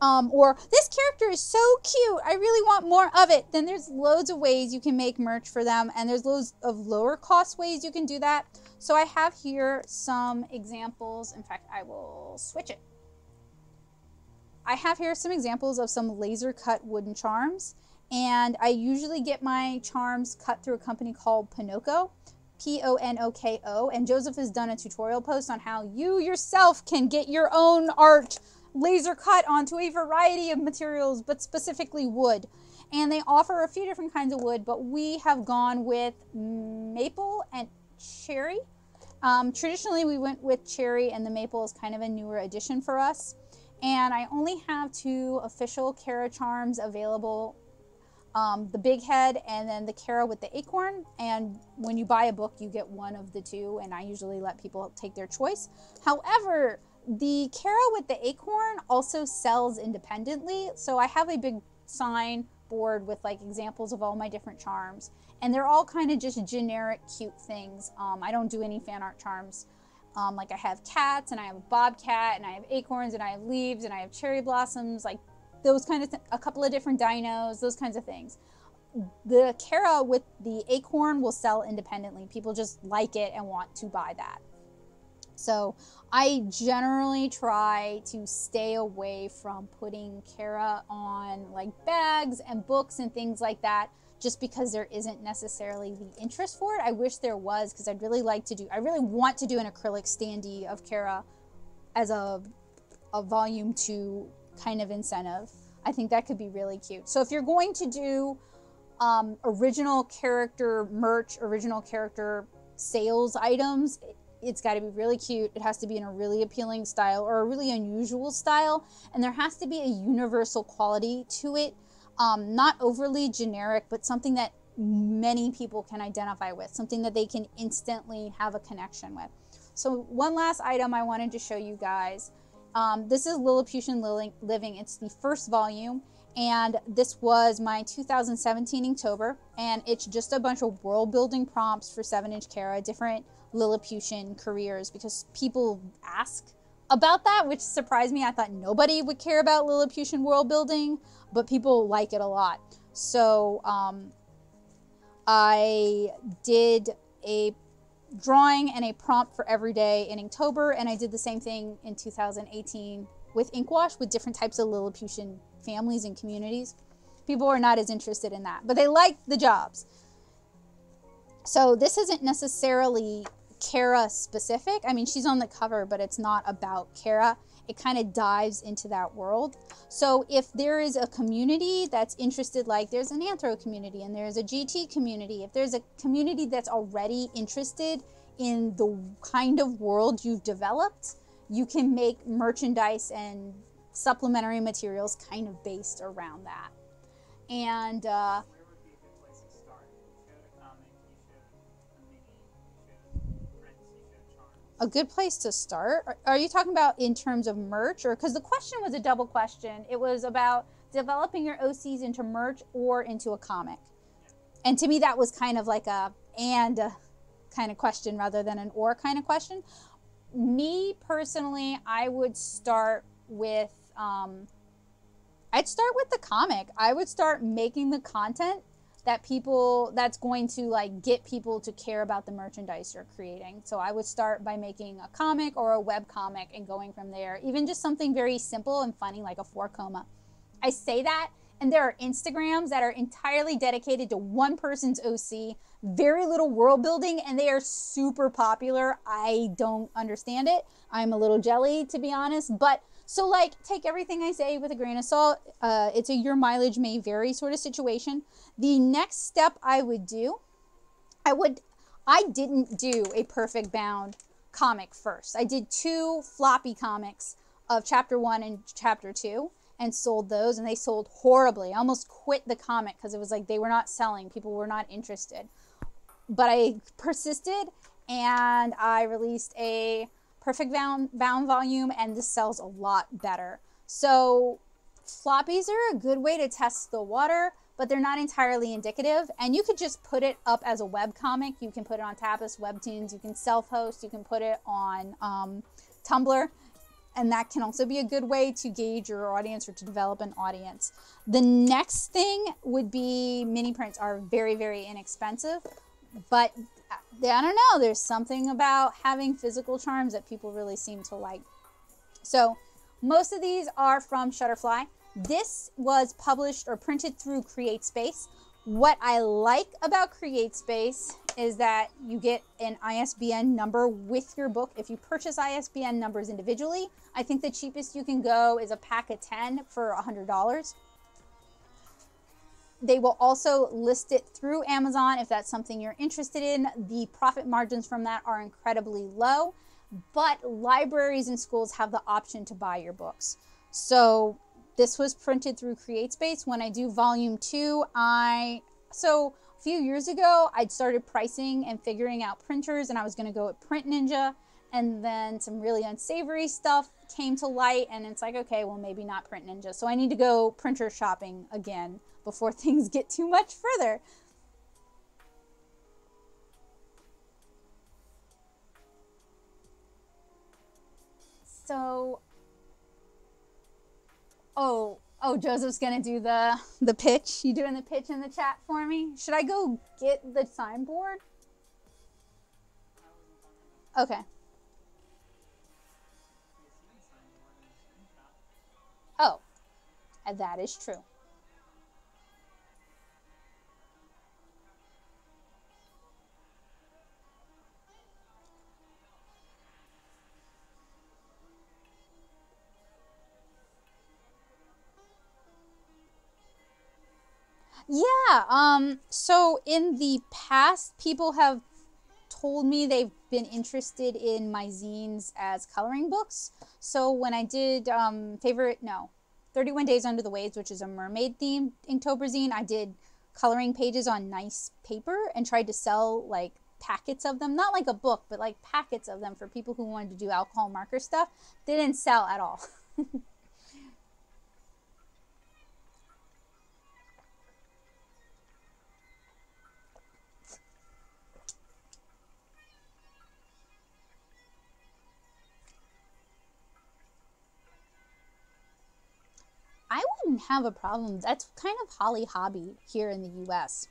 or this character is so cute, I really want more of it, then there's loads of ways you can make merch for them, and there's loads of lower cost ways you can do that. So I have here some examples. In fact, I will switch it. I have here some examples of some laser cut wooden charms, and I usually get my charms cut through a company called Ponoko, Ponoko, and Joseph has done a tutorial post on how you yourself can get your own art laser cut onto a variety of materials, but specifically wood. And they offer a few different kinds of wood, but we have gone with maple and cherry. Traditionally, we went with cherry, and the maple is kind of a newer addition for us. And I only have 2 official Kara charms available, the big head and then the Kara with the acorn. And when you buy a book, you get one of the 2, and I usually let people take their choice. However, the Kara with the acorn also sells independently. So I have a big sign board with like examples of all my different charms, and they're all kind of just generic cute things. I don't do any fan art charms. Like I have cats, and I have a bobcat, and I have acorns, and I have leaves, and I have cherry blossoms, like those kind of a couple of different dinos, those kinds of things. The Kara with the acorn will sell independently. People just like it and want to buy that. So I generally try to stay away from putting Kara on like bags and books and things like that, just because there isn't necessarily the interest for it. I wish there was, because I'd really like to do, I really want to do an acrylic standee of Kara as a volume 2 kind of incentive. I think that could be really cute. So if you're going to do original character merch, original character sales items, it's got to be really cute. It has to be in a really appealing style or a really unusual style, and there has to be a universal quality to it. Not overly generic, but something that many people can identify with, something that they can instantly have a connection with. So one last item I wanted to show you guys. This is Lilliputian Living. It's the first volume, and this was my 2017 Inktober, and it's just a bunch of world building prompts for 7-inch Kara, different Lilliputian careers, because people ask about that, which surprised me. I thought nobody would care about Lilliputian world building, but people like it a lot. So I did a drawing and a prompt for every day in Inktober, and I did the same thing in 2018 with Inkwash, with different types of Lilliputian families and communities. People are not as interested in that, but they like the jobs. So this isn't necessarily Kara specific. I mean, she's on the cover, but it's not about Kara. It kind of dives into that world. So if there is a community that's interested, like there's an Anthro community and there's a GT community, if there's a community that's already interested in the kind of world you've developed, you can make merchandise and supplementary materials kind of based around that. And Where would be a good place to start? You showed a comic, you showed a mini, you showed prints, you showed charms. a good place to start, are you talking about in terms of merch, or because the question was a double question? It was about developing your OCs into merch or into a comic. And to me, that was kind of like a and kind of question rather than an or kind of question. Me personally, I would start with I'd start with the comic. I would start making the content that that's going to like get people to care about the merchandise you're creating. So I would start by making a comic or a web comic and going from there. Even just something very simple and funny like a 4-coma. I say that, and there are Instagrams that are entirely dedicated to one person's OC, very little world building, and they are super popular. I don't understand it. I'm a little jelly, to be honest, but So like, take everything I say with a grain of salt. It's a your mileage may vary sort of situation. The next step I would do, I didn't do a perfect bound comic first. I did 2 floppy comics of chapter 1 and chapter 2 and sold those, and they sold horribly. I almost quit the comic because it was like they were not selling. People were not interested. But I persisted, and I released a perfect bound volume, and this sells a lot better. So floppies are a good way to test the water, but they're not entirely indicative. And you could just put it up as a web comic. You can put it on Tapas, Webtoons, you can self-host, you can put it on Tumblr. And that can also be a good way to gauge your audience or to develop an audience. The next thing would be mini prints are very, very inexpensive, but I don't know, there's something about having physical charms that people really seem to like. So most of these are from Shutterfly. This was published or printed through CreateSpace. What I like about CreateSpace is that you get an ISBN number with your book. If you purchase ISBN numbers individually, I think the cheapest you can go is a pack of 10 for $100. They will also list it through Amazon if that's something you're interested in. The profit margins from that are incredibly low, but libraries and schools have the option to buy your books. So this was printed through CreateSpace. When I do volume 2, so a few years ago, I'd started pricing and figuring out printers, and I was going to go with Print Ninja, and then some really unsavory stuff came to light, and it's like, okay, well, maybe not Print Ninja. So I need to go printer shopping again before things get too much further. So, oh, Joseph's gonna do the pitch. You doing the pitch in the chat for me? Should I go get the signboard? Okay. Oh, that is true. Yeah, so in the past, people have told me they've been interested in my zines as coloring books. So when I did 31 Days Under the Waves, which is a mermaid themed Inktober zine, I did coloring pages on nice paper and tried to sell like packets of them, not like a book, but like packets of them for people who wanted to do alcohol marker stuff. They didn't sell at all. I wouldn't have a problem. That's kind of Holly hobby here in the US.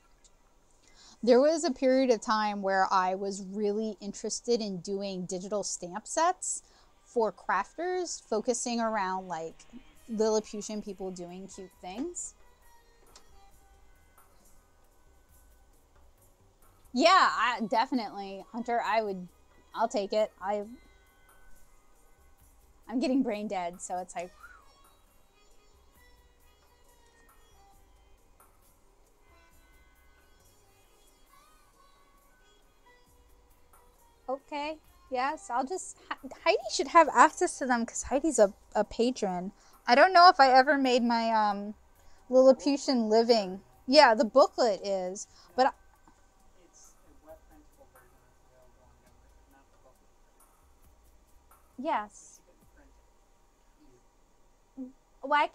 There was a period of time where I was really interested in doing digital stamp sets for crafters, focusing around like Lilliputian people doing cute things. Yeah, definitely. Hunter, I'll take it. I'm getting brain dead, so it's like, okay, yes, Heidi should have access to them because Heidi's a patron. I don't know if I ever made my Lilliputian living. Yeah, the booklet is, but It's a web printable version that's available on membership, not the booklet. yes. You can print it easily. Well,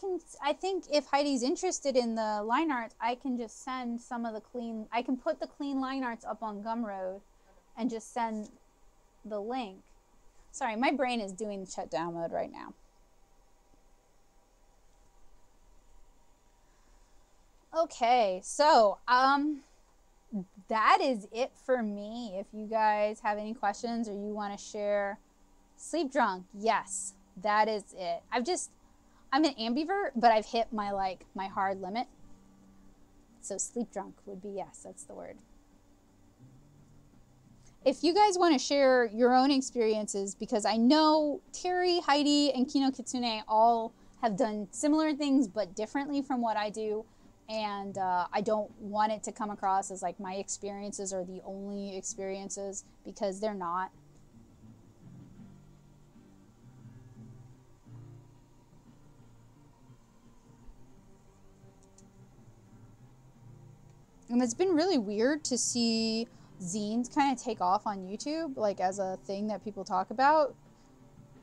I think if Heidi's interested in the line arts, I can just send some of I can put the clean line arts up on Gumroad and just send the link. Sorry, my brain is doing shutdown mode right now. Okay, so that is it for me. If you guys have any questions or you want to share, sleep drunk, yes, that is it. I'm an ambivert, but I've hit my hard limit. So sleep drunk would be yes, that's the word. if you guys want to share your own experiences, because I know Terry, Heidi, and Kino Kitsune all have done similar things but differently from what I do, and I don't want it to come across as like my experiences are the only experiences, because they're not. And it's been really weird to see zines kind of take off on YouTube, like as a thing that people talk about.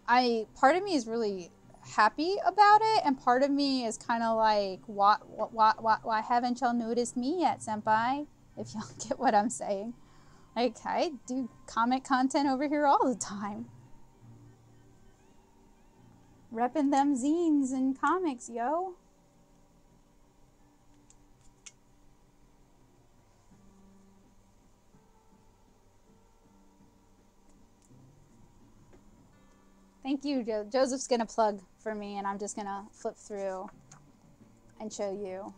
Part of me is really happy about it, and part of me is kind of like, why haven't y'all noticed me yet, senpai? If y'all get what I'm saying. Like, I do comic content over here all the time. Repping them zines and comics, yo. Thank you, Joseph's gonna plug for me, and I'm just gonna flip through and show you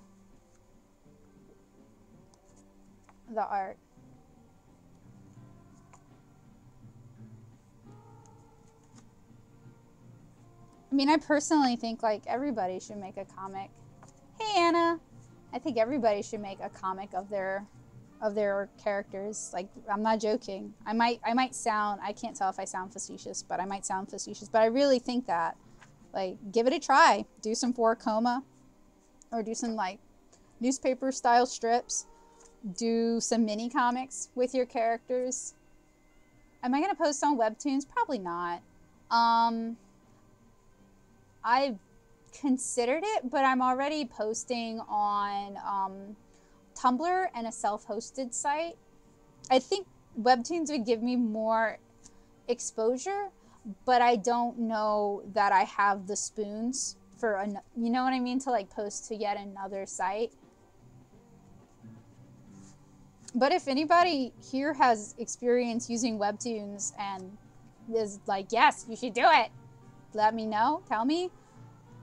the art. I mean, I personally think like everybody should make a comic. Hey, Anna. I think everybody should make a comic of their characters. Like, I'm not joking. I might sound, I can't tell if I sound facetious, but I might sound facetious. But I really think that, like, give it a try. Do some 4-coma, or do some like newspaper style strips. Do some mini comics with your characters. Am I gonna post on Webtoons? Probably not. I've considered it, but I'm already posting on Tumblr and a self-hosted site. I think Webtoons would give me more exposure, but I don't know that I have the spoons for, you know what I mean, to like post to yet another site. But if anybody here has experience using Webtoons and is like, yes, you should do it, let me know, tell me.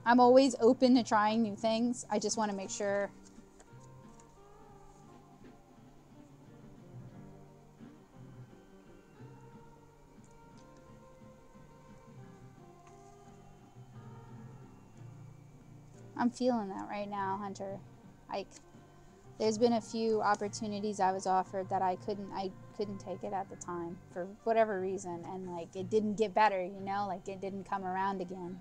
I'm always open to trying new things. I just want to make sure. I'm feeling that right now, Hunter. Like, there's been a few opportunities I was offered that I couldn't take it at the time for whatever reason, and like it didn't get better, you know, like it didn't come around again.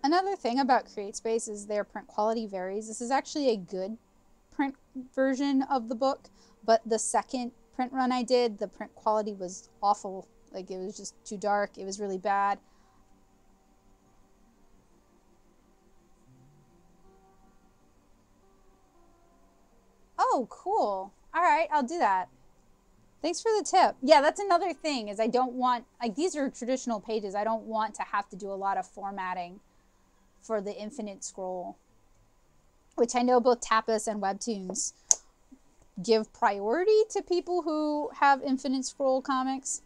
Another thing about CreateSpace is their print quality varies. This is actually a good print version of the book, but the second print run I did, the print quality was awful. Like, it was just too dark. It was really bad. Oh, cool. All right, I'll do that. Thanks for the tip. Yeah, that's another thing, is I don't want, like, these are traditional pages. I don't want to have to do a lot of formatting for the infinite scroll, which I know both Tapas and Webtoons give priority to people who have infinite scroll comics.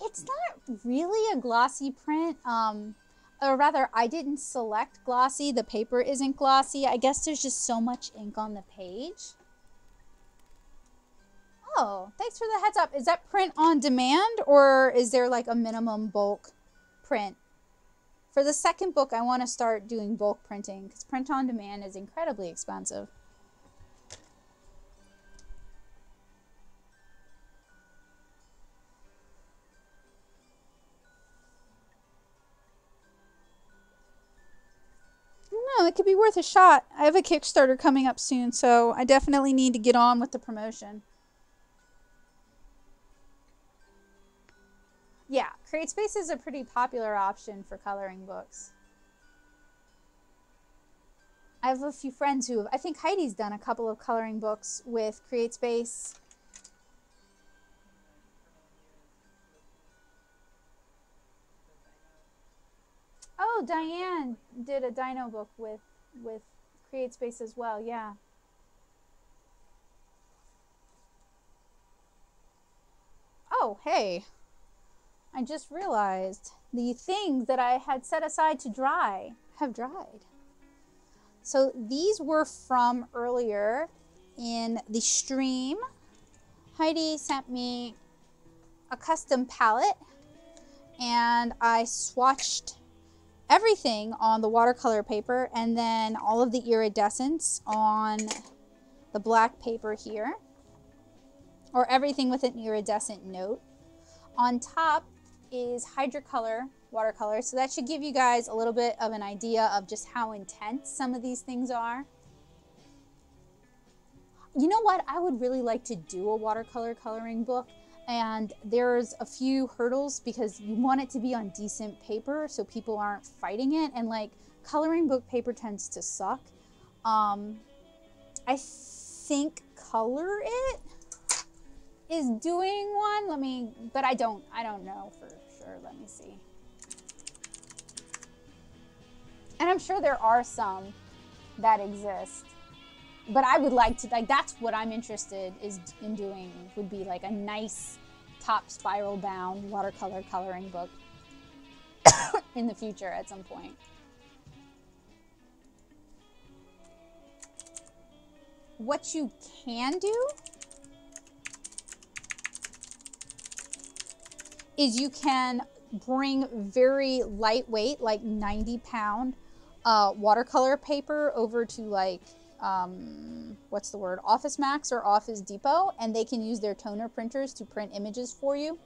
It's not really a glossy print. Or rather, I didn't select glossy. The paper isn't glossy. I guess there's just so much ink on the page. Oh, thanks for the heads up. Is that print on demand, or is there like a minimum bulk print? For the second book, I want to start doing bulk printing, because print on demand is incredibly expensive. No, it could be worth a shot. I have a Kickstarter coming up soon, so I definitely need to get on with the promotion. Yeah, CreateSpace is a pretty popular option for coloring books. I have a few friends who, I think Heidi's done a couple of coloring books with CreateSpace. Oh, Diane did a dino book with CreateSpace as well, yeah. Oh, hey, I just realized the things that I had set aside to dry have dried. So these were from earlier in the stream. Heidi sent me a custom palette and I swatched everything on the watercolor paper and then all of the iridescence on the black paper here, or everything with an iridescent note. On top is hydrocolor watercolor, so that should give you guys a little bit of an idea of just how intense some of these things are. You know what? I would really like to do a watercolor coloring book, and there's a few hurdles because you want it to be on decent paper so people aren't fighting it, and like coloring book paper tends to suck. I think Color It is doing one. But I don't know for sure. Let me see. And I'm sure there are some that exist. But I would like to, like, that's what I'm interested in doing, would be like a nice top spiral bound watercolor coloring book in the future at some point. What you can do is you can bring very lightweight, like 90-pound watercolor paper over to like, what's the word, Office Max or Office Depot, and they can use their toner printers to print images for you.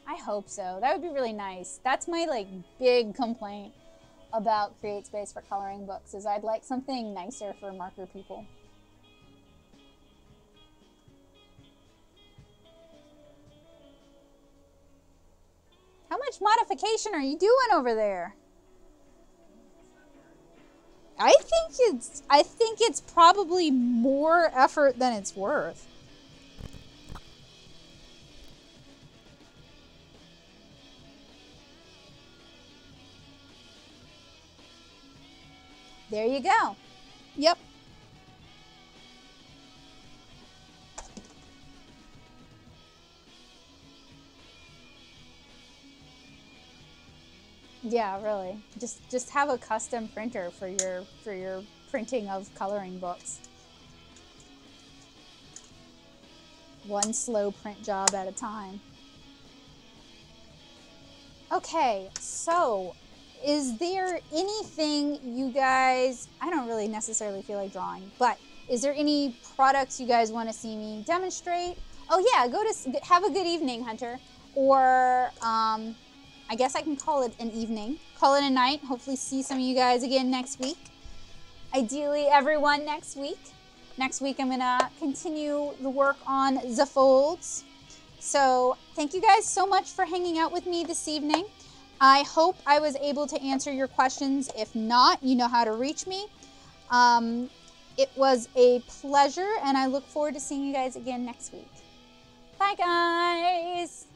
I hope so. That would be really nice. That's my like big complaint about CreateSpace for coloring books, is I'd like something nicer for marker people. How much modification are you doing over there? I think it's probably more effort than it's worth. There you go. Yep. Yeah, really. Just have a custom printer for your printing of coloring books. One slow print job at a time. Okay, so is there anything you guys, I don't really necessarily feel like drawing, but is there any products you guys want to see me demonstrate? Oh yeah, have a good evening, Hunter. Or I guess I can call it an evening. Call it a night. Hopefully see some of you guys again next week. Ideally everyone next week. Next week I'm gonna continue the work on the folds. So thank you guys so much for hanging out with me this evening. I hope I was able to answer your questions. If not, you know how to reach me. It was a pleasure, and I look forward to seeing you guys again next week. Bye, guys.